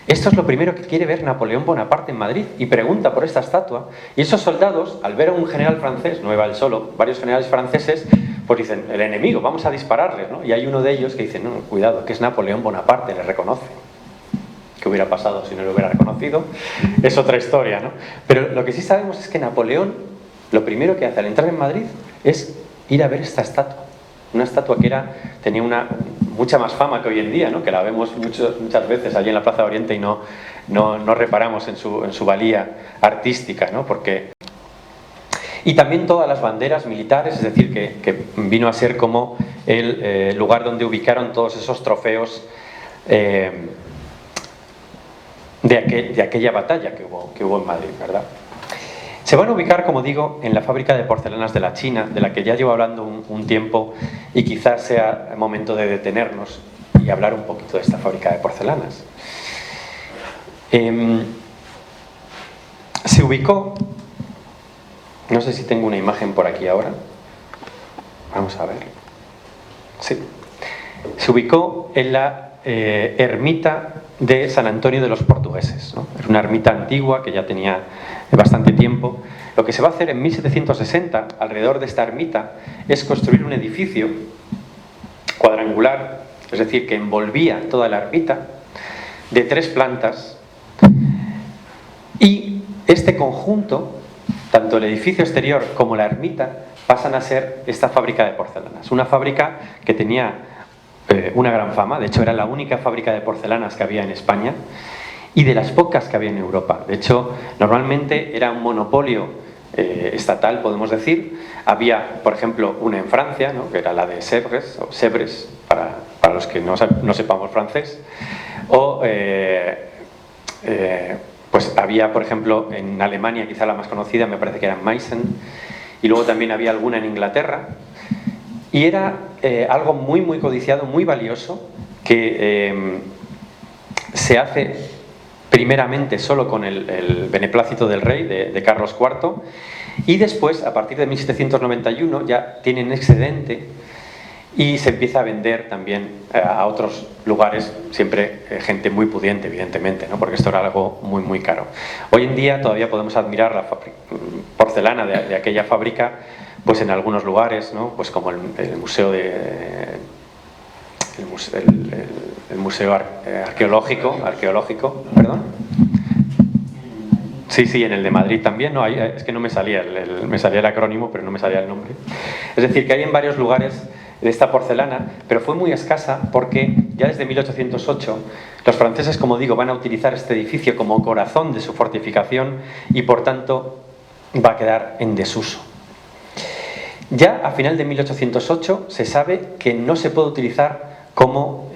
Esto es lo primero que quiere ver Napoleón Bonaparte en Madrid y pregunta por esta estatua, y esos soldados, al ver a un general francés, no iba él solo, varios generales franceses, pues dicen, el enemigo, vamos a dispararles, ¿no? Y hay uno de ellos que dice, no, cuidado, que es Napoleón Bonaparte, le reconoce. ¿Qué hubiera pasado si no lo hubiera reconocido? Es otra historia, ¿no? Pero lo que sí sabemos es que Napoleón, lo primero que hace al entrar en Madrid es ir a ver esta estatua. Una estatua que tenía mucha más fama que hoy en día, ¿no? Que la vemos muchas veces allí en la Plaza de Oriente y no reparamos en su valía artística, ¿no? Y también todas las banderas militares, es decir, que vino a ser como el lugar donde ubicaron todos esos trofeos de aquella batalla que hubo en Madrid, ¿verdad? Se van a ubicar, como digo, en la fábrica de porcelanas de la China, de la que ya llevo hablando un tiempo, y quizás sea el momento de detenernos y hablar un poquito de esta fábrica de porcelanas. Se ubicó, no sé si tengo una imagen por aquí ahora, vamos a ver, sí, se ubicó en la ermita de San Antonio de los Portugueses, ¿no? Era una ermita antigua que ya tenía bastante tiempo. Lo que se va a hacer en 1760, alrededor de esta ermita, es construir un edificio cuadrangular, es decir, que envolvía toda la ermita, de 3 plantas, y este conjunto, tanto el edificio exterior como la ermita, pasan a ser esta fábrica de porcelanas. Una fábrica que tenía una gran fama, de hecho era la única fábrica de porcelanas que había en España y de las pocas que había en Europa. De hecho, normalmente era un monopolio estatal, podemos decir. Había, por ejemplo, una en Francia, ¿no? Que era la de Sèvres, o Sèvres, para los que no sepamos francés. O pues había, por ejemplo, en Alemania, quizá la más conocida, me parece que era en Meissen, y luego también había alguna en Inglaterra. Y era algo muy codiciado, muy valioso, que se hace primeramente solo con el beneplácito del rey, de Carlos IV, y después, a partir de 1791, ya tienen excedente y se empieza a vender también a otros lugares, siempre gente muy pudiente, evidentemente, ¿no? Porque esto era algo muy caro. Hoy en día todavía podemos admirar la porcelana de aquella fábrica, pues en algunos lugares, ¿no? Pues como el museo el museo arqueológico, perdón. Sí, en el de Madrid también, no, es que no me salía me salía el acrónimo, pero no me salía el nombre. Es decir, que hay en varios lugares de esta porcelana, pero fue muy escasa porque ya desde 1808 los franceses, como digo, van a utilizar este edificio como corazón de su fortificación y por tanto va a quedar en desuso. Ya a final de 1808 se sabe que no se puede utilizar como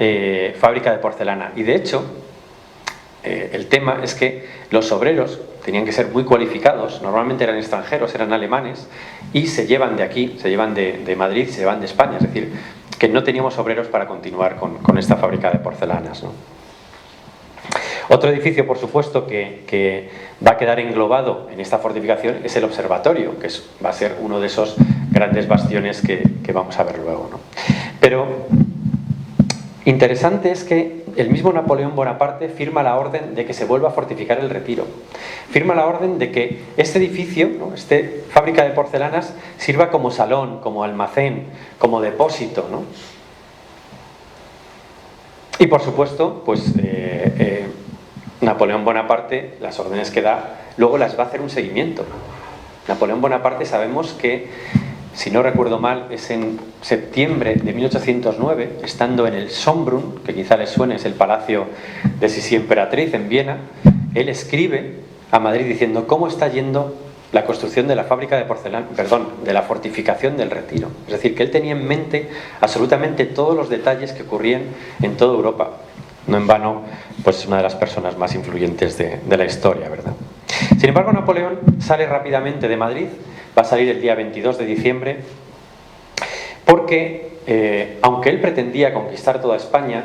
fábrica de porcelana, y de hecho el tema es que los obreros tenían que ser muy cualificados, normalmente eran extranjeros, eran alemanes, y se llevan de aquí, se llevan de Madrid, se llevan de España, es decir, que no teníamos obreros para continuar con esta fábrica de porcelanas, ¿no? Otro edificio, por supuesto, que va a quedar englobado en esta fortificación es el observatorio, que va a ser uno de esos grandes bastiones que vamos a ver luego, ¿no? Pero interesante es que el mismo Napoleón Bonaparte firma la orden de que se vuelva a fortificar el Retiro. Firma la orden de que este edificio, ¿no? Esta fábrica de porcelanas, sirva como salón, como almacén, como depósito, ¿no? Y por supuesto, pues Napoleón Bonaparte, las órdenes que da, luego las va a hacer un seguimiento. Napoleón Bonaparte sabemos que, si no recuerdo mal, es en septiembre de 1809, estando en el Schönbrunn, que quizá les suene, es el palacio de Sisi Emperatriz en Viena, él escribe a Madrid diciendo cómo está yendo la construcción de la fábrica de porcelana, de la fortificación del Retiro. Es decir, que él tenía en mente absolutamente todos los detalles que ocurrían en toda Europa. No en vano, pues es una de las personas más influyentes de la historia, ¿verdad? Sin embargo, Napoleón sale rápidamente de Madrid, va a salir el día 22 de diciembre, porque, aunque él pretendía conquistar toda España,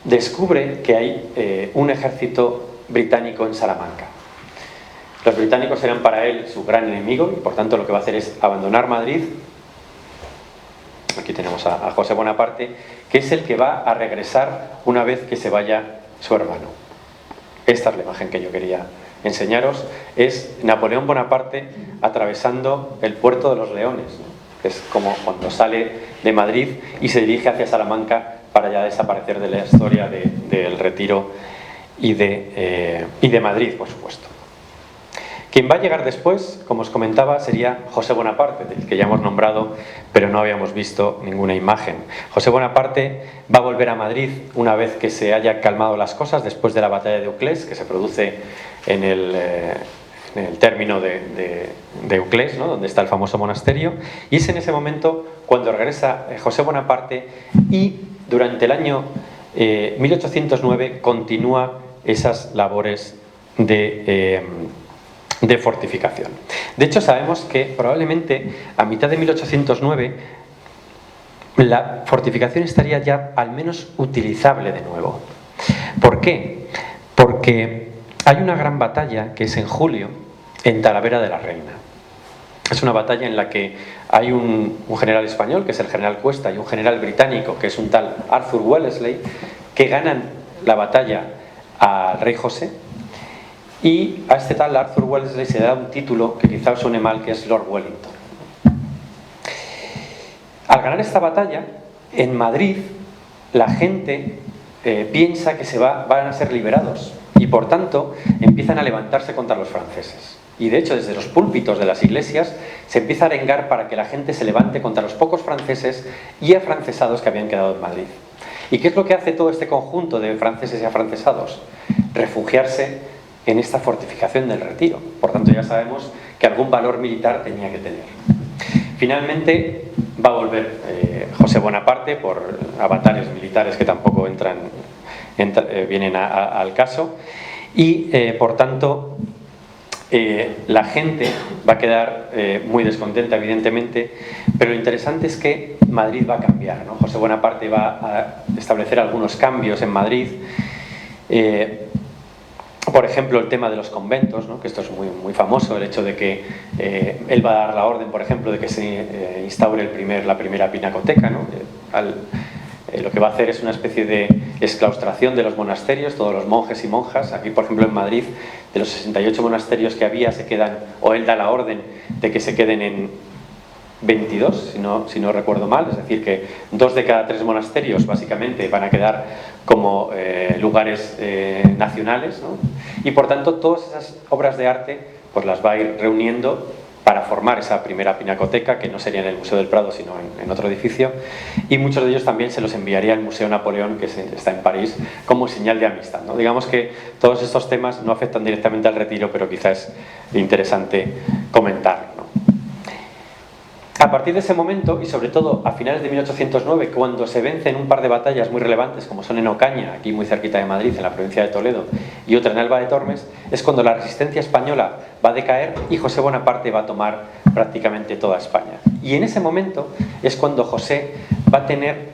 descubre que hay un ejército británico en Salamanca. Los británicos eran para él su gran enemigo y por tanto lo que va a hacer es abandonar Madrid. Aquí tenemos a José Bonaparte, que es el que va a regresar una vez que se vaya su hermano. Esta es la imagen que yo quería enseñaros, es Napoleón Bonaparte atravesando el puerto de los Leones, ¿no? Es como cuando sale de Madrid y se dirige hacia Salamanca para ya desaparecer de la historia del Retiro y de Madrid, por supuesto. Quien va a llegar después, como os comentaba, sería José Bonaparte, del que ya hemos nombrado, pero no habíamos visto ninguna imagen. José Bonaparte va a volver a Madrid una vez que se haya calmado las cosas, después de la batalla de Euclés, que se produce en el término de Euclés, ¿no?, donde está el famoso monasterio, y es en ese momento cuando regresa José Bonaparte y durante el año 1809 continúa esas labores de fortificación. De hecho, sabemos que probablemente a mitad de 1809 la fortificación estaría ya al menos utilizable de nuevo. ¿Por qué? Porque hay una gran batalla que es en julio en Talavera de la Reina. Es una batalla en la que hay un general español, que es el general Cuesta, y un general británico, que es un tal Arthur Wellesley, que ganan la batalla al rey José. Y a este tal Arthur Wellesley se le da un título que quizá os suene mal, que es Lord Wellington. Al ganar esta batalla, en Madrid la gente piensa que van a ser liberados y por tanto empiezan a levantarse contra los franceses. Y de hecho, desde los púlpitos de las iglesias se empieza a arengar para que la gente se levante contra los pocos franceses y afrancesados que habían quedado en Madrid. ¿Y qué es lo que hace todo este conjunto de franceses y afrancesados? Refugiarse en esta fortificación del Retiro. Por tanto, ya sabemos que algún valor militar tenía que tener. Finalmente va a volver José Bonaparte por avatares militares que tampoco vienen al caso, y por tanto la gente va a quedar muy descontenta, evidentemente, pero lo interesante es que Madrid va a cambiar, ¿no? José Bonaparte va a establecer algunos cambios en Madrid. Por ejemplo, el tema de los conventos, ¿no?, que esto es muy famoso, el hecho de que él va a dar la orden, por ejemplo, de que se instaure la primera pinacoteca, ¿no? Lo que va a hacer es una especie de exclaustración de los monasterios, todos los monjes y monjas. Aquí, por ejemplo, en Madrid, de los 68 monasterios que había, se quedan, o él da la orden de que se queden en 22, si no recuerdo mal, es decir, que 2 de cada 3 monasterios básicamente van a quedar como lugares nacionales, ¿no? Y por tanto todas esas obras de arte pues las va a ir reuniendo para formar esa primera pinacoteca, que no sería en el Museo del Prado sino en otro edificio, y muchos de ellos también se los enviaría al Museo Napoleón, que está en París, como señal de amistad, ¿no? Digamos que todos estos temas no afectan directamente al Retiro, pero quizás es interesante comentarlo, ¿no? A partir de ese momento, y sobre todo a finales de 1809, cuando se vencen un par de batallas muy relevantes, como son en Ocaña, aquí muy cerquita de Madrid, en la provincia de Toledo, y otra en Alba de Tormes, es cuando la resistencia española va a decaer y José Bonaparte va a tomar prácticamente toda España. Y en ese momento es cuando José va a tener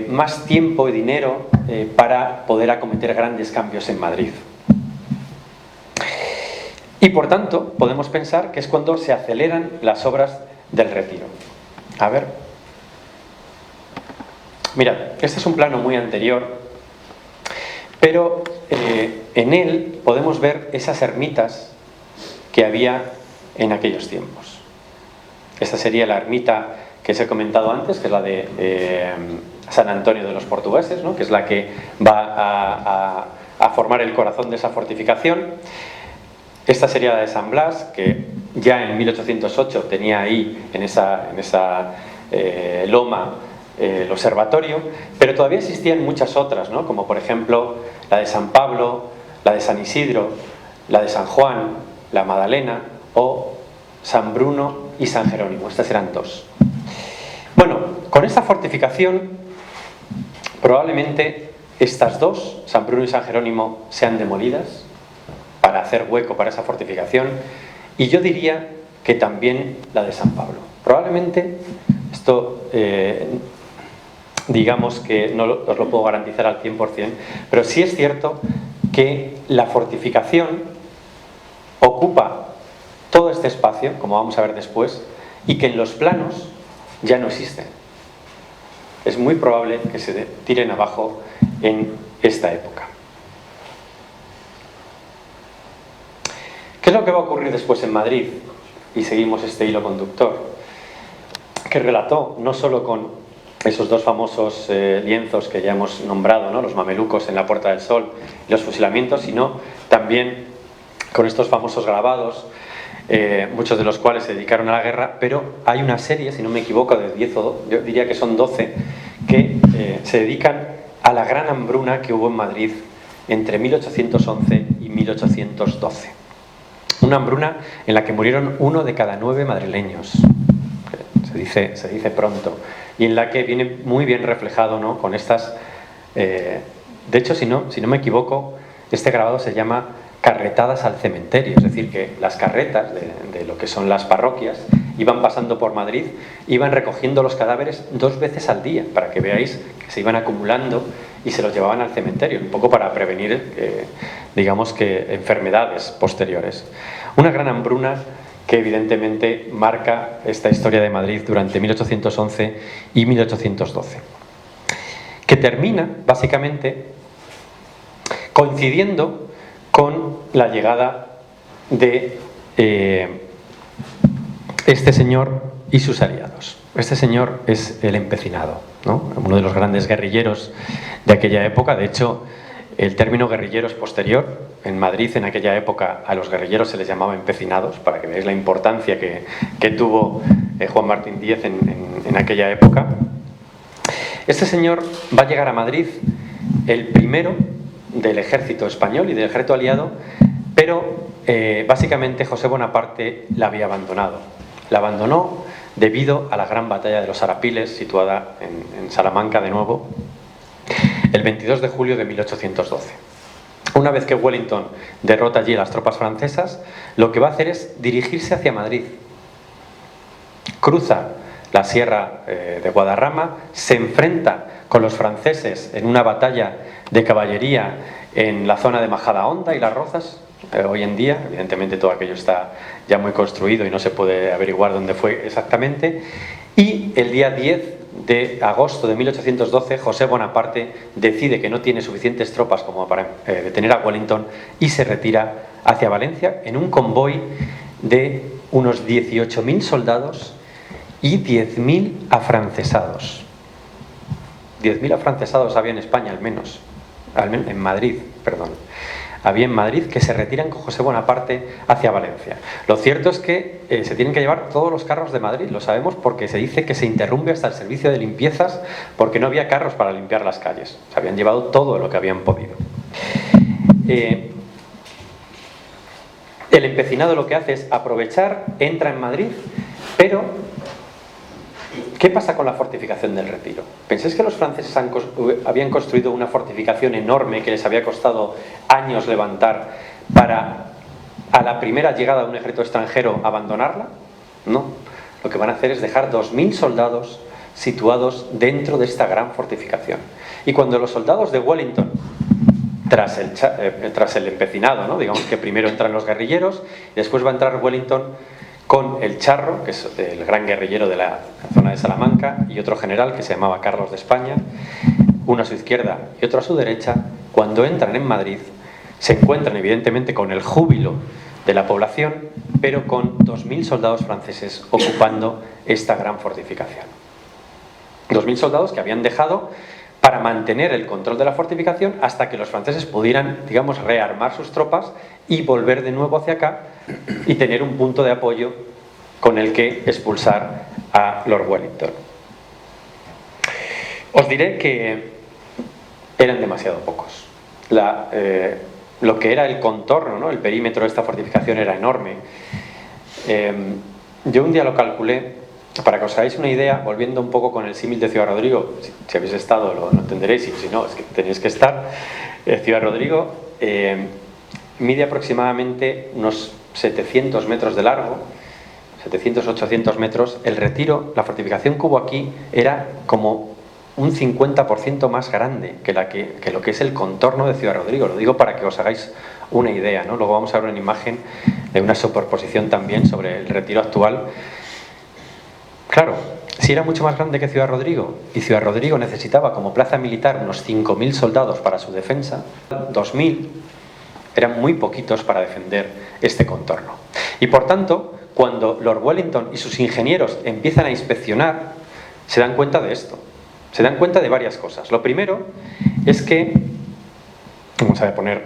más tiempo y dinero para poder acometer grandes cambios en Madrid. Y por tanto, podemos pensar que es cuando se aceleran las obras del Retiro. A ver. Mirad, este es un plano muy anterior, pero en él podemos ver esas ermitas que había en aquellos tiempos. Esta sería la ermita que os he comentado antes, que es la de San Antonio de los Portugueses, ¿no?, que es la que va a formar el corazón de esa fortificación. Esta sería la de San Blas, que ya en 1808 tenía ahí, en esa loma, el observatorio, pero todavía existían muchas otras, ¿no? Como por ejemplo la de San Pablo, la de San Isidro, la de San Juan, la Madalena o San Bruno y San Jerónimo. Estas eran dos. Bueno, con esta fortificación probablemente estas dos, San Bruno y San Jerónimo, sean demolidas para hacer hueco para esa fortificación, y yo diría que también la de San Pablo. Probablemente esto, digamos que no os lo puedo garantizar al 100%, pero sí es cierto que la fortificación ocupa todo este espacio, como vamos a ver después, y que en los planos ya no existen. Es muy probable que se tiren abajo en esta época. ¿Qué es lo que va a ocurrir después en Madrid? Y seguimos este hilo conductor, que relató no solo con esos dos famosos lienzos que ya hemos nombrado, ¿no? Los mamelucos en la Puerta del Sol y los fusilamientos, sino también con estos famosos grabados, muchos de los cuales se dedicaron a la guerra, pero hay una serie, si no me equivoco, de 10 o yo diría que son 12, que se dedican a la gran hambruna que hubo en Madrid entre 1811 y 1812. Una hambruna en la que murieron 1 de cada 9 madrileños, se dice pronto, y en la que viene muy bien reflejado, ¿no? Con estas... de hecho, si no me equivoco, este grabado se llama carretadas al cementerio, es decir, que las carretas de lo que son las parroquias iban pasando por Madrid, iban recogiendo los cadáveres 2 veces al día, para que veáis que se iban acumulando y se los llevaban al cementerio, un poco para prevenir, digamos que, enfermedades posteriores. Una gran hambruna que evidentemente marca esta historia de Madrid durante 1811 y 1812, que termina básicamente coincidiendo con la llegada de este señor y sus aliados. Este señor es el Empecinado, ¿no? Uno de los grandes guerrilleros de aquella época. De hecho, el término guerrillero es posterior. En Madrid, en aquella época, a los guerrilleros se les llamaba empecinados, para que veáis la importancia que tuvo Juan Martín Díez en aquella época. Este señor va a llegar a Madrid el primero del ejército español y del ejército aliado, pero básicamente José Bonaparte la había abandonado. La abandonó debido a la gran batalla de los Arapiles, situada en Salamanca de nuevo, el 22 de julio de 1812. Una vez que Wellington derrota allí a las tropas francesas, lo que va a hacer es dirigirse hacia Madrid. Cruza la sierra de Guadarrama, se enfrenta con los franceses en una batalla de caballería en la zona de Majadahonda y Las Rozas. Hoy en día, evidentemente, todo aquello está ya muy construido y no se puede averiguar dónde fue exactamente. Y el día 10 de agosto de 1812, José Bonaparte decide que no tiene suficientes tropas como para detener a Wellington y se retira hacia Valencia en un convoy de unos 18.000 soldados y 10.000 afrancesados. 10.000 afrancesados había en España, al menos en Madrid, perdón. Había en Madrid, que se retiran con José Bonaparte hacia Valencia. Lo cierto es que se tienen que llevar todos los carros de Madrid, lo sabemos porque se dice que se interrumpe hasta el servicio de limpiezas porque no había carros para limpiar las calles. Se habían llevado todo lo que habían podido. El empecinado lo que hace es aprovechar, entra en Madrid, pero ¿qué pasa con la fortificación del Retiro? ¿Pensáis que los franceses habían construido una fortificación enorme que les había costado años levantar para, a la primera llegada de un ejército extranjero, abandonarla? No. Lo que van a hacer es dejar 2.000 soldados situados dentro de esta gran fortificación. Y cuando los soldados de Wellington, tras el empecinado, ¿no? Digamos que primero entran los guerrilleros y después va a entrar Wellington con el Charro, que es el gran guerrillero de la zona de Salamanca, y otro general que se llamaba Carlos de España, uno a su izquierda y otro a su derecha. Cuando entran en Madrid se encuentran evidentemente con el júbilo de la población, pero con 2.000 soldados franceses ocupando esta gran fortificación. 2.000 soldados que habían dejado para mantener el control de la fortificación hasta que los franceses pudieran, digamos, rearmar sus tropas y volver de nuevo hacia acá y tener un punto de apoyo con el que expulsar a Lord Wellington. Os diré que eran demasiado pocos. Lo que era el contorno, ¿no? El perímetro de esta fortificación era enorme. Yo un día lo calculé, para que os hagáis una idea, volviendo un poco con el símil de Ciudad Rodrigo, si habéis estado lo entenderéis, y si no, es que tenéis que estar. Ciudad Rodrigo mide aproximadamente unos 700 metros de largo, 700-800 metros. El Retiro, la fortificación que hubo aquí, era como un 50% más grande que lo que es el contorno de Ciudad Rodrigo. Lo digo para que os hagáis una idea, ¿no? Luego vamos a ver una imagen de una superposición también sobre el Retiro actual. Claro, si era mucho más grande que Ciudad Rodrigo y Ciudad Rodrigo necesitaba como plaza militar unos 5.000 soldados para su defensa, 2.000 eran muy poquitos para defender este contorno. Y por tanto, cuando Lord Wellington y sus ingenieros empiezan a inspeccionar, se dan cuenta de esto. Se dan cuenta de varias cosas. Lo primero es que, vamos a poner,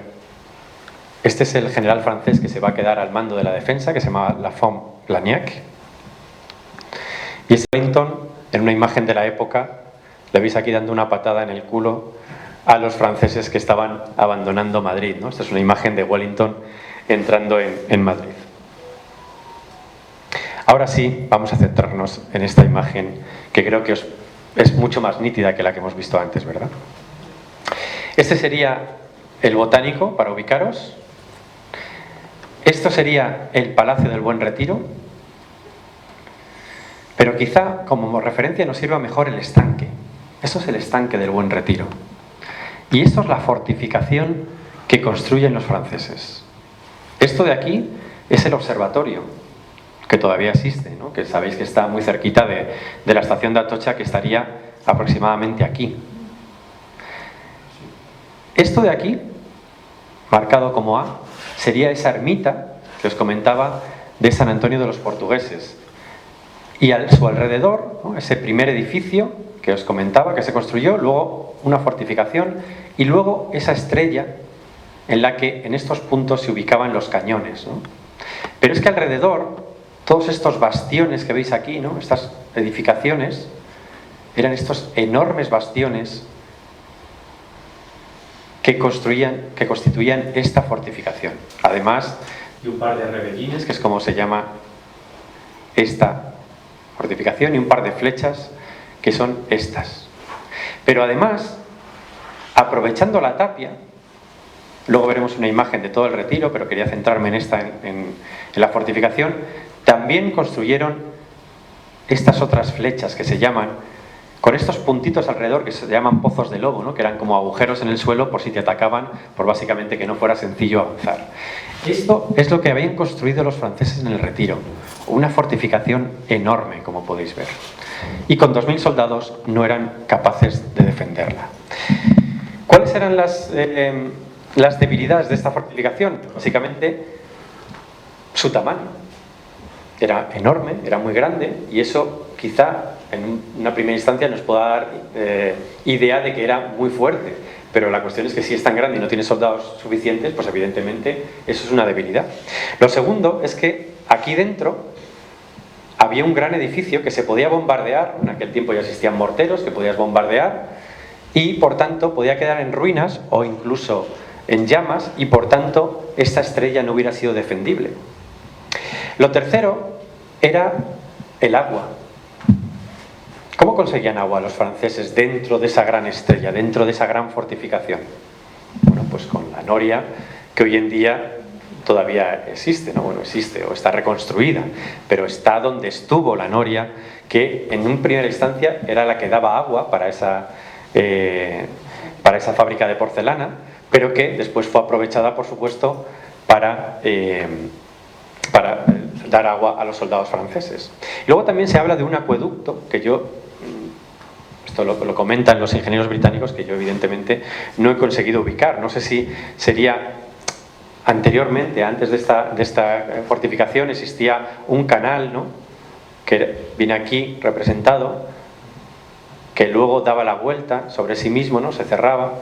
este es el general francés que se va a quedar al mando de la defensa, que se llama Lafont-Blagnac. Y es Wellington, en una imagen de la época, le veis aquí dando una patada en el culo a los franceses que estaban abandonando Madrid, ¿no? Esta es una imagen de Wellington entrando en Madrid. Ahora sí, vamos a centrarnos en esta imagen que creo que es mucho más nítida que la que hemos visto antes, ¿verdad? Este sería el Botánico, para ubicaros. Esto sería el Palacio del Buen Retiro. Pero quizá como referencia nos sirva mejor el estanque. Eso es el estanque del Buen Retiro. Y esto es la fortificación que construyen los franceses. Esto de aquí es el observatorio, que todavía existe, ¿no? Que sabéis que está muy cerquita de la estación de Atocha, que estaría aproximadamente aquí. Esto de aquí, marcado como A, sería esa ermita que os comentaba de San Antonio de los Portugueses. Y a su alrededor, ¿no? Ese primer edificio que os comentaba que se construyó, luego una fortificación y luego esa estrella en la que en estos puntos se ubicaban los cañones, ¿no? Pero es que alrededor, todos estos bastiones que veis aquí, ¿no? Estas edificaciones, eran estos enormes bastiones que constituían esta fortificación. Además de un par de rebellines, que es como se llama esta fortificación, y un par de flechas, que son estas. Pero además, aprovechando la tapia, luego veremos una imagen de todo el Retiro, pero quería centrarme en esta, en la fortificación, también construyeron estas otras flechas que se llaman, con estos puntitos alrededor que se llaman pozos de lobo, ¿no? Que eran como agujeros en el suelo por si te atacaban, por básicamente que no fuera sencillo avanzar. Esto es lo que habían construido los franceses en el Retiro, una fortificación enorme, como podéis ver. Y con 2.000 soldados no eran capaces de defenderla. ¿Cuáles eran las debilidades de esta fortificación? Básicamente, su tamaño. Era enorme, era muy grande, y eso quizá en una primera instancia nos pueda dar idea de que era muy fuerte. Pero la cuestión es que si es tan grande y no tiene soldados suficientes, pues evidentemente eso es una debilidad. Lo segundo es que aquí dentro había un gran edificio que se podía bombardear. En aquel tiempo ya existían morteros que podías bombardear y por tanto podía quedar en ruinas o incluso en llamas, y por tanto esta estrella no hubiera sido defendible. Lo tercero era el agua. ¿Cómo conseguían agua los franceses dentro de esa gran estrella, dentro de esa gran fortificación? Bueno, pues con la noria, que hoy en día todavía existe, ¿no? Bueno, existe o está reconstruida, pero está donde estuvo la noria, que en una primera instancia era la que daba agua para esa fábrica de porcelana, pero que después fue aprovechada, por supuesto, para dar agua a los soldados franceses. Y luego también se habla de un acueducto, que esto lo comentan los ingenieros británicos, que yo evidentemente no he conseguido ubicar. No sé si sería anteriormente, antes de esta fortificación, existía un canal, ¿no?, que viene aquí representado, que luego daba la vuelta sobre sí mismo, ¿no? Se cerraba,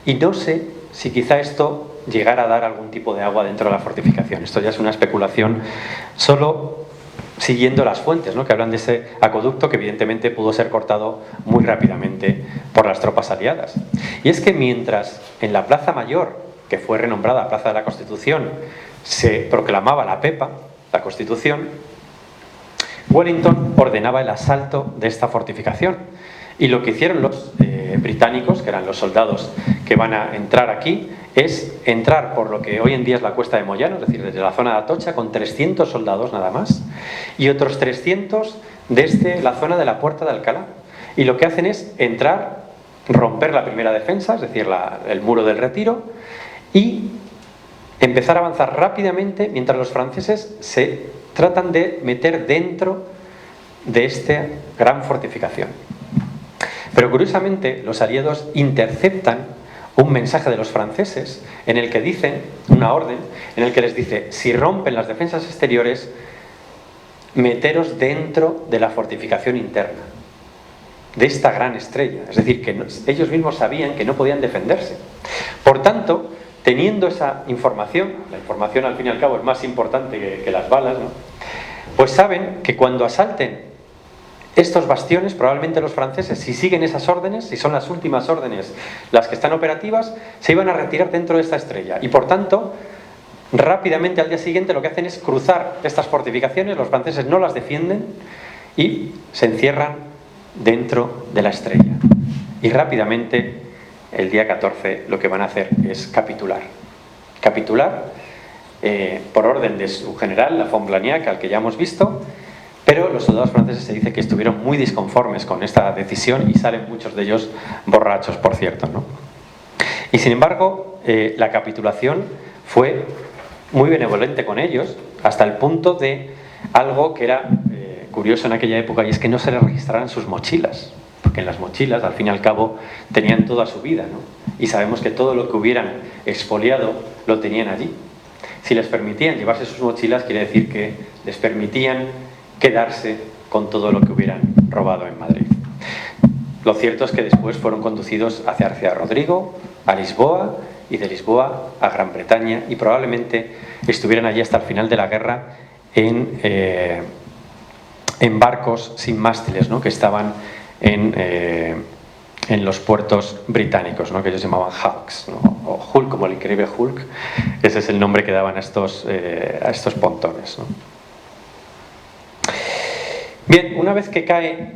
y no sé si quizá esto llegara a dar algún tipo de agua dentro de la fortificación. Esto ya es una especulación solo siguiendo las fuentes, ¿no? Que hablan de ese acueducto que evidentemente pudo ser cortado muy rápidamente por las tropas aliadas. Y es que mientras en la Plaza Mayor, que fue renombrada Plaza de la Constitución, se proclamaba la PEPA, la Constitución, Wellington ordenaba el asalto de esta fortificación. Y lo que hicieron los británicos, que eran los soldados que van a entrar aquí, es entrar por lo que hoy en día es la Cuesta de Moyano, es decir, desde la zona de Atocha, con 300 soldados nada más, y otros 300 desde la zona de la Puerta de Alcalá. Y lo que hacen es entrar, romper la primera defensa, es decir, el muro del Retiro, y empezar a avanzar rápidamente mientras los franceses se tratan de meter dentro de esta gran fortificación. Pero curiosamente los aliados interceptan un mensaje de los franceses en el que dicen, una orden, en el que les dice: si rompen las defensas exteriores, meteros dentro de la fortificación interna, de esta gran estrella. Es decir, que ellos mismos sabían que no podían defenderse. Por tanto, teniendo esa información, la información al fin y al cabo es más importante que las balas, ¿no? Pues saben que cuando asalten estos bastiones, probablemente los franceses, si siguen esas órdenes, si son las últimas órdenes las que están operativas, se iban a retirar dentro de esta estrella. Y por tanto, rápidamente al día siguiente lo que hacen es cruzar estas fortificaciones, los franceses no las defienden y se encierran dentro de la estrella. Y rápidamente, el día 14, lo que van a hacer es capitular. Capitular por orden de su general, la von Blagnac, al que ya hemos visto. Pero los soldados franceses se dice que estuvieron muy disconformes con esta decisión y salen muchos de ellos borrachos, por cierto, ¿no? Y sin embargo, la capitulación fue muy benevolente con ellos, hasta el punto de algo que era curioso en aquella época, y es que no se les registraran sus mochilas, porque en las mochilas, al fin y al cabo, tenían toda su vida, ¿no? Y sabemos que todo lo que hubieran expoliado lo tenían allí. Si les permitían llevarse sus mochilas, quiere decir que les permitían quedarse con todo lo que hubieran robado en Madrid. Lo cierto es que después fueron conducidos hacia Rodrigo, a Lisboa, y de Lisboa a Gran Bretaña, y probablemente estuvieran allí hasta el final de la guerra en barcos sin mástiles, ¿no? Que estaban en los puertos británicos, ¿no? Que ellos llamaban hulks, ¿no? O Hulk, como el increíble Hulk. Ese es el nombre que daban a estos pontones, ¿no? Bien, una vez que cae,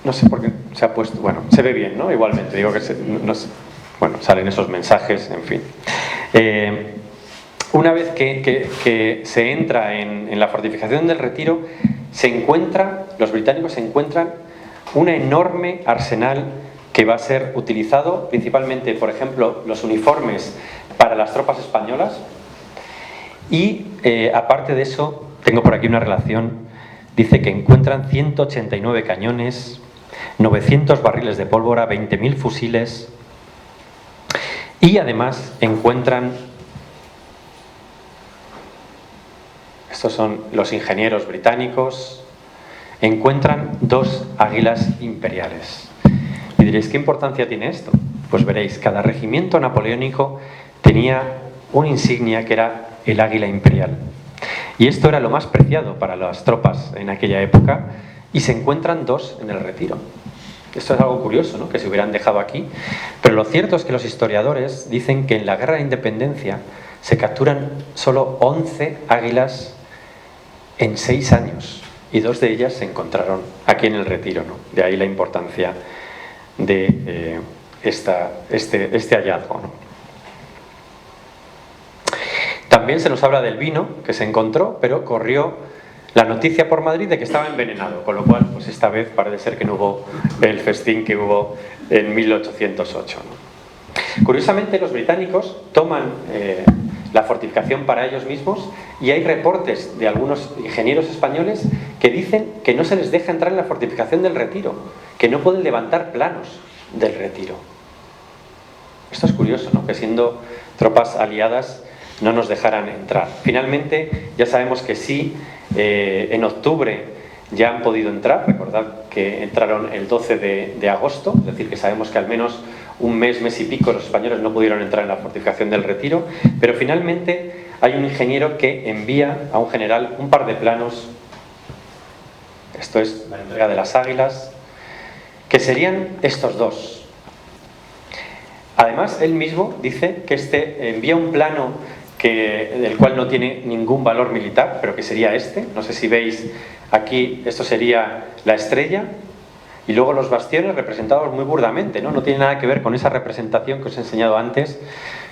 no sé por qué se ha puesto, bueno, se ve bien, ¿no? Igualmente, digo que bueno, salen esos mensajes, en fin. Una vez que se entra en la fortificación del Retiro, los británicos se encuentran un enorme arsenal que va a ser utilizado principalmente, por ejemplo, los uniformes para las tropas españolas, y aparte de eso, tengo por aquí una relación, dice que encuentran 189 cañones, 900 barriles de pólvora, 20.000 fusiles, y además encuentran, estos son los ingenieros británicos, encuentran 2 águilas imperiales. Y diréis, ¿qué importancia tiene esto? Pues veréis, cada regimiento napoleónico tenía una insignia que era el águila imperial. Y esto era lo más preciado para las tropas en aquella época, y se encuentran 2 en el Retiro. Esto es algo curioso, ¿no? Que se hubieran dejado aquí. Pero lo cierto es que los historiadores dicen que en la Guerra de Independencia se capturan solo 11 águilas en 6 años, y 2 de ellas se encontraron aquí en el Retiro, ¿no? De ahí la importancia de este hallazgo, ¿no? También se nos habla del vino que se encontró, pero corrió la noticia por Madrid de que estaba envenenado, con lo cual, pues esta vez parece ser que no hubo el festín que hubo en 1808, ¿no? Curiosamente, los británicos toman la fortificación para ellos mismos, y hay reportes de algunos ingenieros españoles que dicen que no se les deja entrar en la fortificación del Retiro, que no pueden levantar planos del Retiro. Esto es curioso, ¿no? Que siendo tropas aliadas no nos dejaran entrar. Finalmente, ya sabemos que sí, en octubre ya han podido entrar. Recordad que entraron el 12 de agosto, es decir, que sabemos que al menos un mes y pico los españoles no pudieron entrar en la fortificación del Retiro, pero finalmente hay un ingeniero que envía a un general un par de planos. Esto es la entrega de las Águilas, que serían estos dos. Además, él mismo dice que envía un plano del cual no tiene ningún valor militar, pero que sería este. No sé si veis aquí, esto sería la estrella, y luego los bastiones representados muy burdamente, ¿no? No tiene nada que ver con esa representación que os he enseñado antes,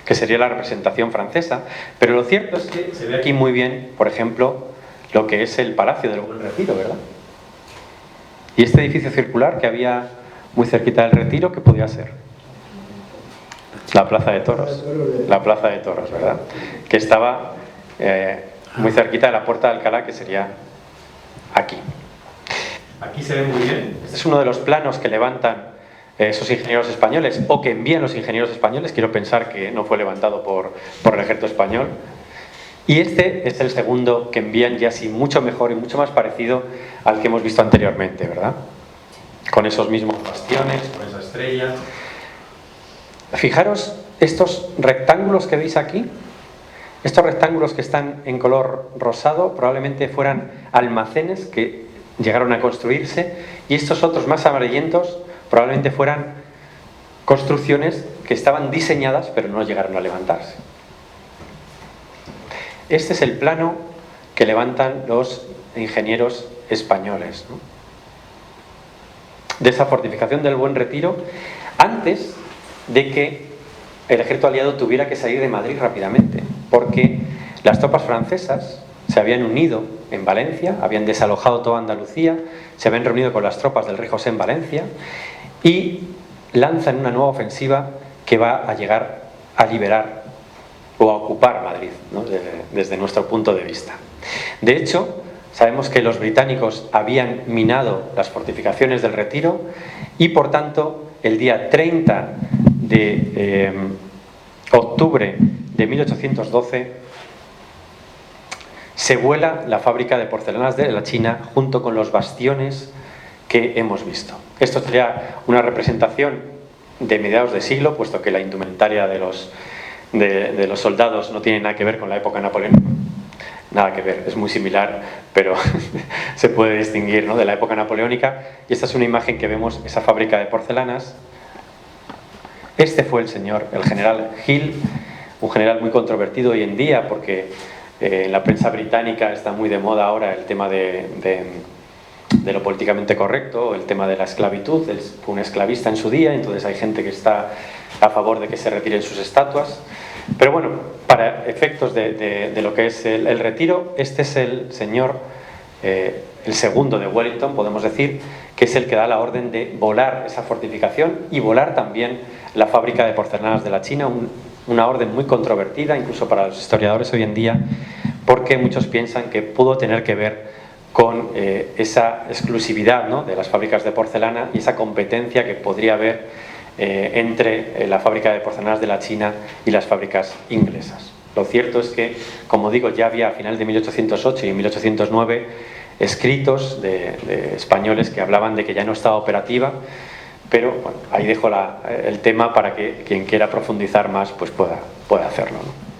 que sería la representación francesa. Pero lo cierto es que se ve aquí muy bien, por ejemplo, lo que es el Palacio del Buen Retiro, ¿verdad? Y este edificio circular que había muy cerquita del Retiro, ¿qué podía ser? La Plaza de Toros. La Plaza de Toros, ¿verdad? Que estaba muy cerquita de la Puerta de Alcalá, que sería aquí. Aquí se ve muy bien. Este es uno de los planos que levantan esos ingenieros españoles, o que envían los ingenieros españoles. Quiero pensar que no fue levantado por el ejército español. Y este es el segundo que envían, ya así mucho mejor y mucho más parecido al que hemos visto anteriormente, ¿verdad? Con esos mismos bastiones, con esa estrella. Fijaros estos rectángulos que veis aquí. Estos rectángulos que están en color rosado probablemente fueran almacenes que llegaron a construirse, y estos otros más amarillentos probablemente fueran construcciones que estaban diseñadas pero no llegaron a levantarse. Este es el plano que levantan los ingenieros españoles, ¿no? De esa fortificación del Buen Retiro, antes de que el ejército aliado tuviera que salir de Madrid rápidamente, porque las tropas francesas se habían unido en Valencia, habían desalojado toda Andalucía, se habían reunido con las tropas del rey José en Valencia y lanzan una nueva ofensiva que va a llegar a liberar o a ocupar Madrid, ¿no? Desde nuestro punto de vista. De hecho, sabemos que los británicos habían minado las fortificaciones del Retiro y, por tanto, el día 30 de octubre de 1812 se vuela la fábrica de porcelanas de la China junto con los bastiones que hemos visto. Esto sería una representación de mediados de siglo, puesto que la indumentaria de los soldados no tiene nada que ver con la época napoleónica. Nada que ver, es muy similar, pero se puede distinguir, ¿no?, de la época napoleónica. Y esta es una imagen que vemos, esa fábrica de porcelanas. Este fue el general Hill, un general muy controvertido hoy en día, porque en la prensa británica está muy de moda ahora el tema de lo políticamente correcto, el tema de la esclavitud. Él fue un esclavista en su día, entonces hay gente que está a favor de que se retiren sus estatuas. Pero bueno, para efectos de lo que es el Retiro, este es el señor, el segundo de Wellington, podemos decir, que es el que da la orden de volar esa fortificación y volar también la fábrica de porcelanas de la China, una orden muy controvertida, incluso para los historiadores hoy en día, porque muchos piensan que pudo tener que ver con esa exclusividad, ¿no?, de las fábricas de porcelana y esa competencia que podría haber entre la fábrica de porcelanas de la China y las fábricas inglesas. Lo cierto es que, como digo, ya había a final de 1808 y en 1809 escritos de españoles que hablaban de que ya no estaba operativa, pero bueno, ahí dejo el tema para que quien quiera profundizar más pues pueda hacerlo, ¿no?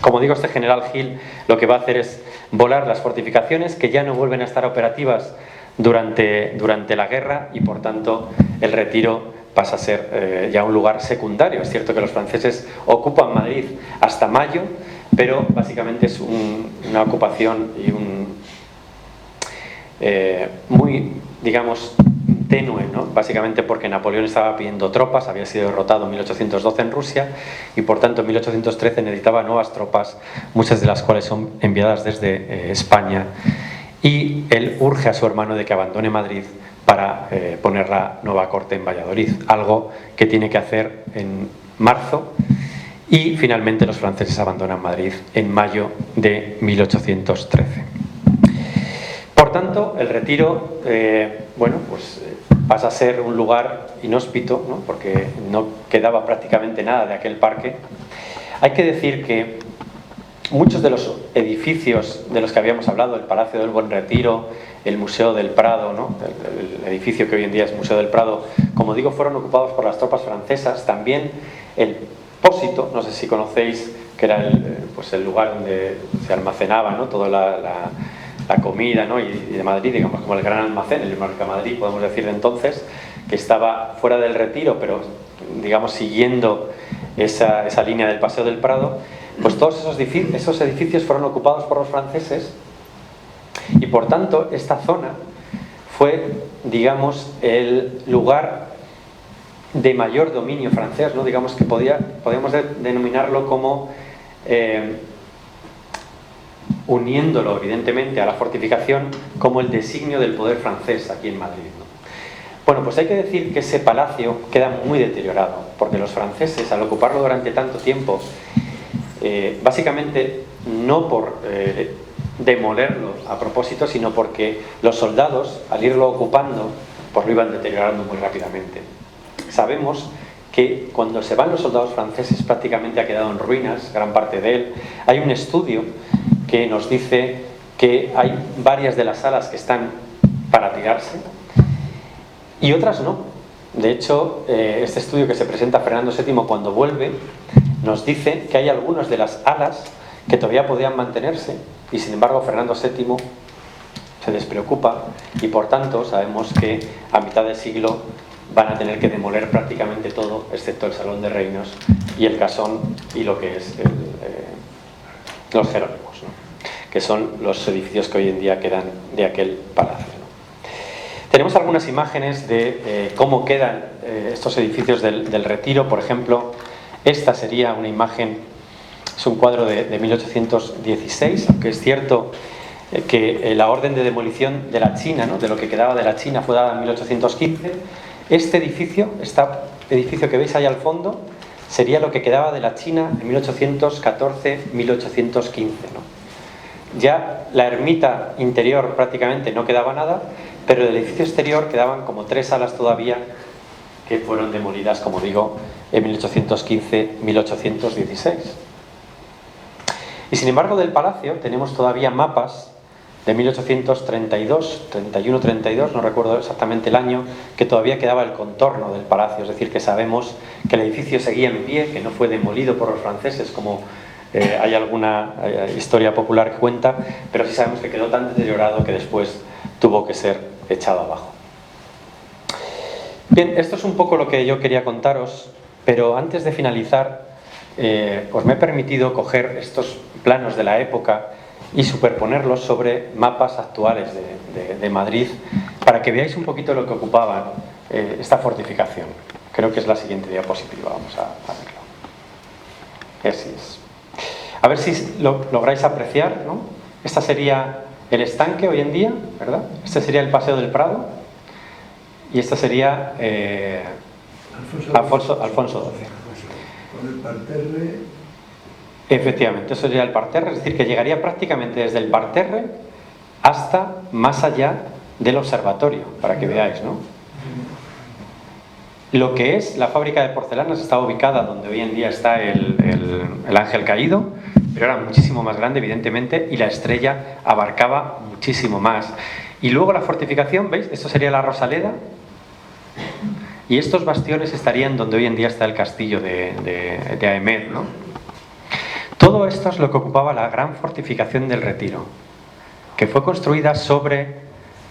Como digo, este general Hill lo que va a hacer es volar las fortificaciones, que ya no vuelven a estar operativas durante la guerra, y por tanto el Retiro pasa a ser ya un lugar secundario. Es cierto que los franceses ocupan Madrid hasta mayo, pero básicamente es una ocupación y muy, digamos, tenue, ¿no? Básicamente porque Napoleón estaba pidiendo tropas, había sido derrotado en 1812 en Rusia y por tanto en 1813 necesitaba nuevas tropas, muchas de las cuales son enviadas desde España, y él urge a su hermano de que abandone Madrid para poner la nueva corte en Valladolid, algo que tiene que hacer en marzo, y finalmente los franceses abandonan Madrid en mayo de 1813. Por tanto, el Retiro pasa a ser un lugar inhóspito, ¿no?, porque no quedaba prácticamente nada de aquel parque. Hay que decir que muchos de los edificios de los que habíamos hablado, el Palacio del Buen Retiro, el Museo del Prado, ¿no? el edificio que hoy en día es Museo del Prado, como digo, fueron ocupados por las tropas francesas. También el Pósito, no sé si conocéis, que era el lugar donde se almacenaba, ¿no? Toda la comida, ¿no? y de Madrid, digamos, como el gran almacén, el Mercamadrid, podemos decir de entonces, que estaba fuera del Retiro, pero digamos siguiendo esa línea del Paseo del Prado. Pues todos esos edificios fueron ocupados por los franceses y por tanto esta zona fue, digamos, el lugar de mayor dominio francés, ¿no? Digamos que podíamos denominarlo como uniéndolo evidentemente a la fortificación como el designio del poder francés aquí en Madrid, ¿no? Bueno, pues hay que decir que ese palacio queda muy deteriorado, porque los franceses, al ocuparlo durante tanto tiempo, básicamente no por demolerlo a propósito, sino porque los soldados, al irlo ocupando, pues lo iban deteriorando muy rápidamente. Sabemos que cuando se van los soldados franceses prácticamente ha quedado en ruinas, gran parte de él. Hay un estudio que nos dice que hay varias de las salas que están para tirarse y otras no. De hecho, este estudio que se presenta a Fernando VII cuando vuelve nos dice que hay algunas de las alas que todavía podían mantenerse y sin embargo Fernando VII se despreocupa y por tanto sabemos que a mitad del siglo van a tener que demoler prácticamente todo excepto el Salón de Reinos y el Casón y lo que es los Jerónimos, ¿no? Que son los edificios que hoy en día quedan de aquel palacio, ¿no? Tenemos algunas imágenes de cómo quedan estos edificios del Retiro. Por ejemplo, esta sería una imagen, es un cuadro de 1816, aunque es cierto que la orden de demolición de la China, ¿no? De lo que quedaba de la China, fue dada en 1815. Este edificio que veis ahí al fondo, sería lo que quedaba de la China en 1814-1815, ¿no? Ya la ermita interior prácticamente no quedaba nada, pero del edificio exterior quedaban como 3 salas todavía que fueron demolidas, como digo, en 1815-1816. Y sin embargo del palacio tenemos todavía mapas de 1832, 31-32, no recuerdo exactamente el año, que todavía quedaba el contorno del palacio, es decir, que sabemos que el edificio seguía en pie, que no fue demolido por los franceses como hay alguna historia popular que cuenta, pero sí sabemos que quedó tan deteriorado que después tuvo que ser echado abajo. Bien, esto es un poco lo que yo quería contaros, pero antes de finalizar, os me he permitido coger estos planos de la época y superponerlos sobre mapas actuales de Madrid para que veáis un poquito lo que ocupaba esta fortificación. Creo que es la siguiente diapositiva, vamos a verlo. Así es. A ver si lo lográis apreciar, ¿no? Esta sería el estanque hoy en día, ¿verdad? Este sería el Paseo del Prado y esta sería Alfonso XII. Con el parterre. Efectivamente, eso sería el parterre, es decir, que llegaría prácticamente desde el parterre hasta más allá del observatorio, para que veáis, ¿no? Lo que es la fábrica de porcelanas está ubicada donde hoy en día está el Ángel Caído, pero era muchísimo más grande, evidentemente, y la Estrella abarcaba muchísimo más. Y luego la fortificación, ¿veis? Esto sería la Rosaleda, y estos bastiones estarían donde hoy en día está el castillo de Aemet, ¿no? Todo esto es lo que ocupaba la gran fortificación del Retiro, que fue construida sobre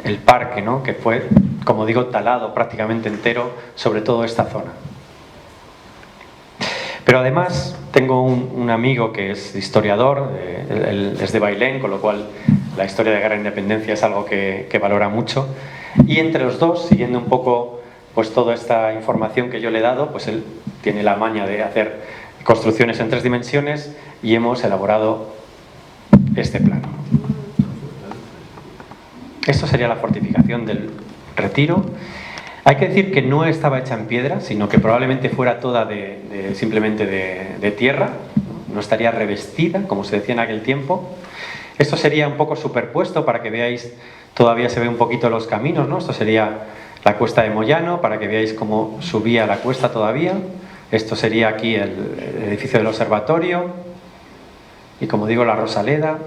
el parque, ¿no? Que fue, como digo, talado prácticamente entero sobre toda esta zona. Pero además tengo un amigo que es historiador, él es de Bailén, con lo cual la historia de guerra e independencia es algo que valora mucho, y entre los dos, siguiendo un poco pues toda esta información que yo le he dado, pues él tiene la maña de hacer construcciones en 3 dimensiones y hemos elaborado este plano. Esto sería la fortificación del Retiro. Hay que decir que no estaba hecha en piedra, sino que probablemente fuera toda simplemente de tierra, no estaría revestida, como se decía en aquel tiempo. Esto sería un poco superpuesto para que veáis, todavía se ve un poquito los caminos, ¿no? Esto sería la cuesta de Moyano, para que veáis cómo subía la cuesta todavía. Esto sería aquí el edificio del observatorio. y como digo, la Rosaleda.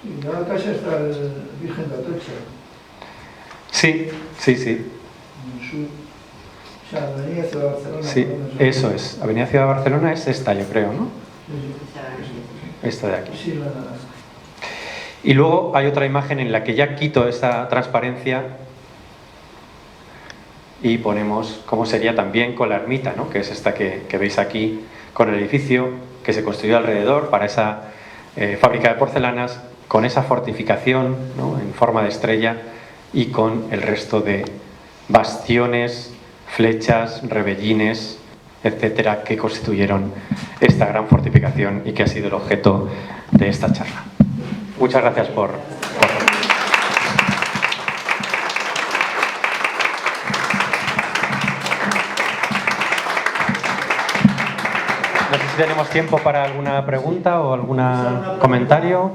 Y en la casa está el Virgen de Atocha. Sí, sí, sí. En el sur. O sea, Avenida Ciudad de Barcelona. Sí, eso es. Avenida Ciudad de Barcelona es esta, yo creo, ¿no? Esta de aquí. Sí, la naranja. Y luego hay otra imagen en la que ya quito esa transparencia y ponemos cómo sería también con la ermita, ¿no? Que es esta que veis aquí, con el edificio que se construyó alrededor para esa fábrica de porcelanas, con esa fortificación, ¿no? En forma de estrella y con el resto de bastiones, flechas, rebellines, etcétera, que constituyeron esta gran fortificación y que ha sido el objeto de esta charla. Muchas gracias por... No sé si tenemos tiempo para alguna pregunta o algún comentario.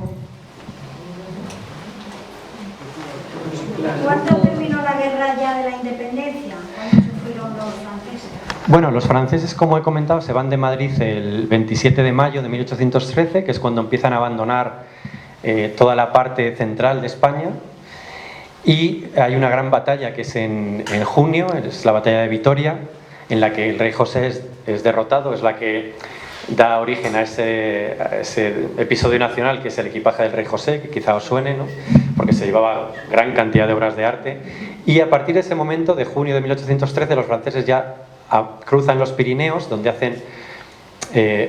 ¿Cuándo terminó la guerra ya de la independencia? ¿Cuándo se fueron los franceses? Bueno, los franceses, como he comentado, se van de Madrid el 27 de mayo de 1813, que es cuando empiezan a abandonar toda la parte central de España, y hay una gran batalla que es en junio, es la batalla de Vitoria, en la que el rey José es derrotado, es la que da origen a ese episodio nacional que es el equipaje del rey José, que quizá os suene, ¿no? Porque se llevaba gran cantidad de obras de arte, y a partir de ese momento, de junio de 1813, los franceses ya cruzan los Pirineos, donde hacen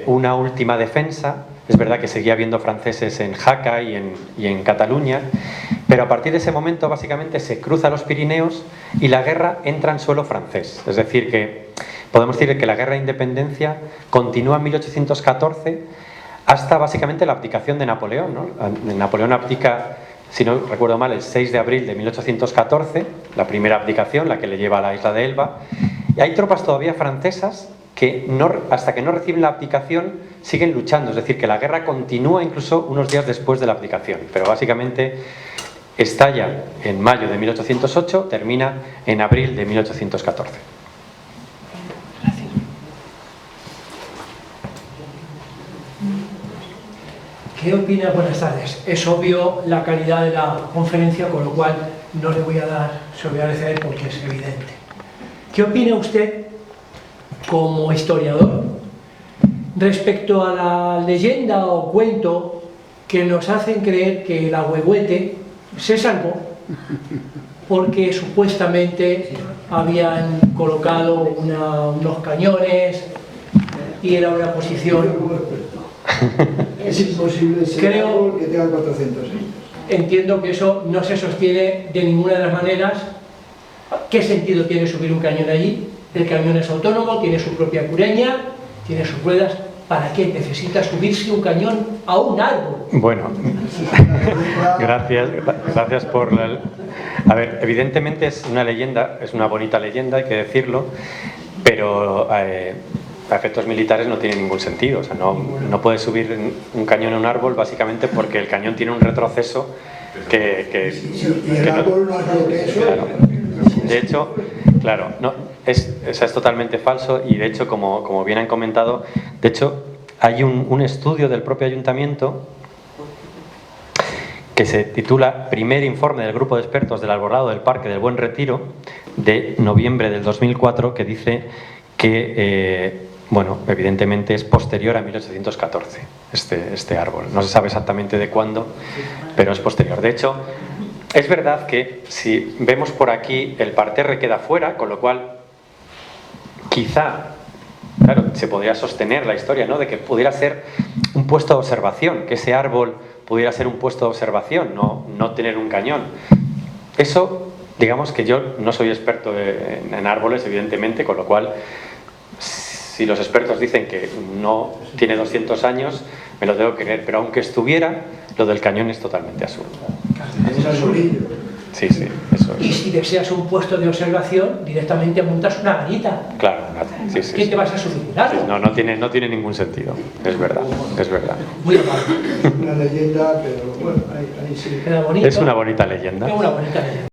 una última defensa. Es verdad que seguía habiendo franceses en Jaca y en Cataluña, pero a partir de ese momento básicamente se cruza los Pirineos y la guerra entra en suelo francés. Es decir, que podemos decir que la guerra de independencia continúa en 1814 hasta básicamente la abdicación de Napoleón, ¿no? Napoleón abdica, si no recuerdo mal, el 6 de abril de 1814, la primera abdicación, la que le lleva a la isla de Elba, y hay tropas todavía francesas que hasta que no reciben la abdicación siguen luchando, es decir, que la guerra continúa incluso unos días después de la abdicación, pero básicamente estalla en mayo de 1808, termina en abril de 1814. ¿Qué opina? Buenas tardes. Es obvio la calidad de la conferencia, con lo cual no le voy a dar sobre ABCD porque es evidente. ¿Qué opina usted, como historiador, respecto a la leyenda o cuento que nos hacen creer que el Ahuehuete se salvó porque supuestamente habían colocado unos cañones y era una posición... Es imposible ser árbol que tenga 400 años. Entiendo que eso no se sostiene de ninguna de las maneras. ¿Qué sentido tiene subir un cañón allí? El cañón es autónomo, tiene su propia cureña, tiene sus ruedas. ¿Para qué necesita subirse un cañón a un árbol? Bueno, gracias por la... A ver, evidentemente es una leyenda, es una bonita leyenda, hay que decirlo, pero a efectos militares no tiene ningún sentido. O sea, no puedes subir un cañón a un árbol básicamente porque el cañón tiene un retroceso que el árbol no es lo que es. Claro. De hecho, claro, no, es totalmente falso y de hecho, como bien han comentado, de hecho hay un estudio del propio ayuntamiento que se titula Primer informe del grupo de expertos del arbolado del Parque del Buen Retiro, de noviembre del 2004, que dice que bueno, evidentemente es posterior a 1814 este árbol. No se sabe exactamente de cuándo, pero es posterior. De hecho, es verdad que si vemos por aquí el parterre queda fuera, con lo cual quizá, claro, se podría sostener la historia, ¿no?, de que pudiera ser un puesto de observación, que ese árbol pudiera ser un puesto de observación, no tener un cañón. Eso, digamos que yo no soy experto en árboles, evidentemente, con lo cual, si los expertos dicen que no tiene 200 años, me lo debo creer, pero aunque estuviera, lo del cañón es totalmente absurdo. Sí, eso es. Y si deseas un puesto de observación, directamente montas una garita. Claro, sí. ¿Qué te vas a subir? ¿Claro? Sí, no tiene ningún sentido, es verdad. Muy amable. Una leyenda, pero bueno, ahí sí. Queda bonito. Es una bonita leyenda. Es una bonita leyenda.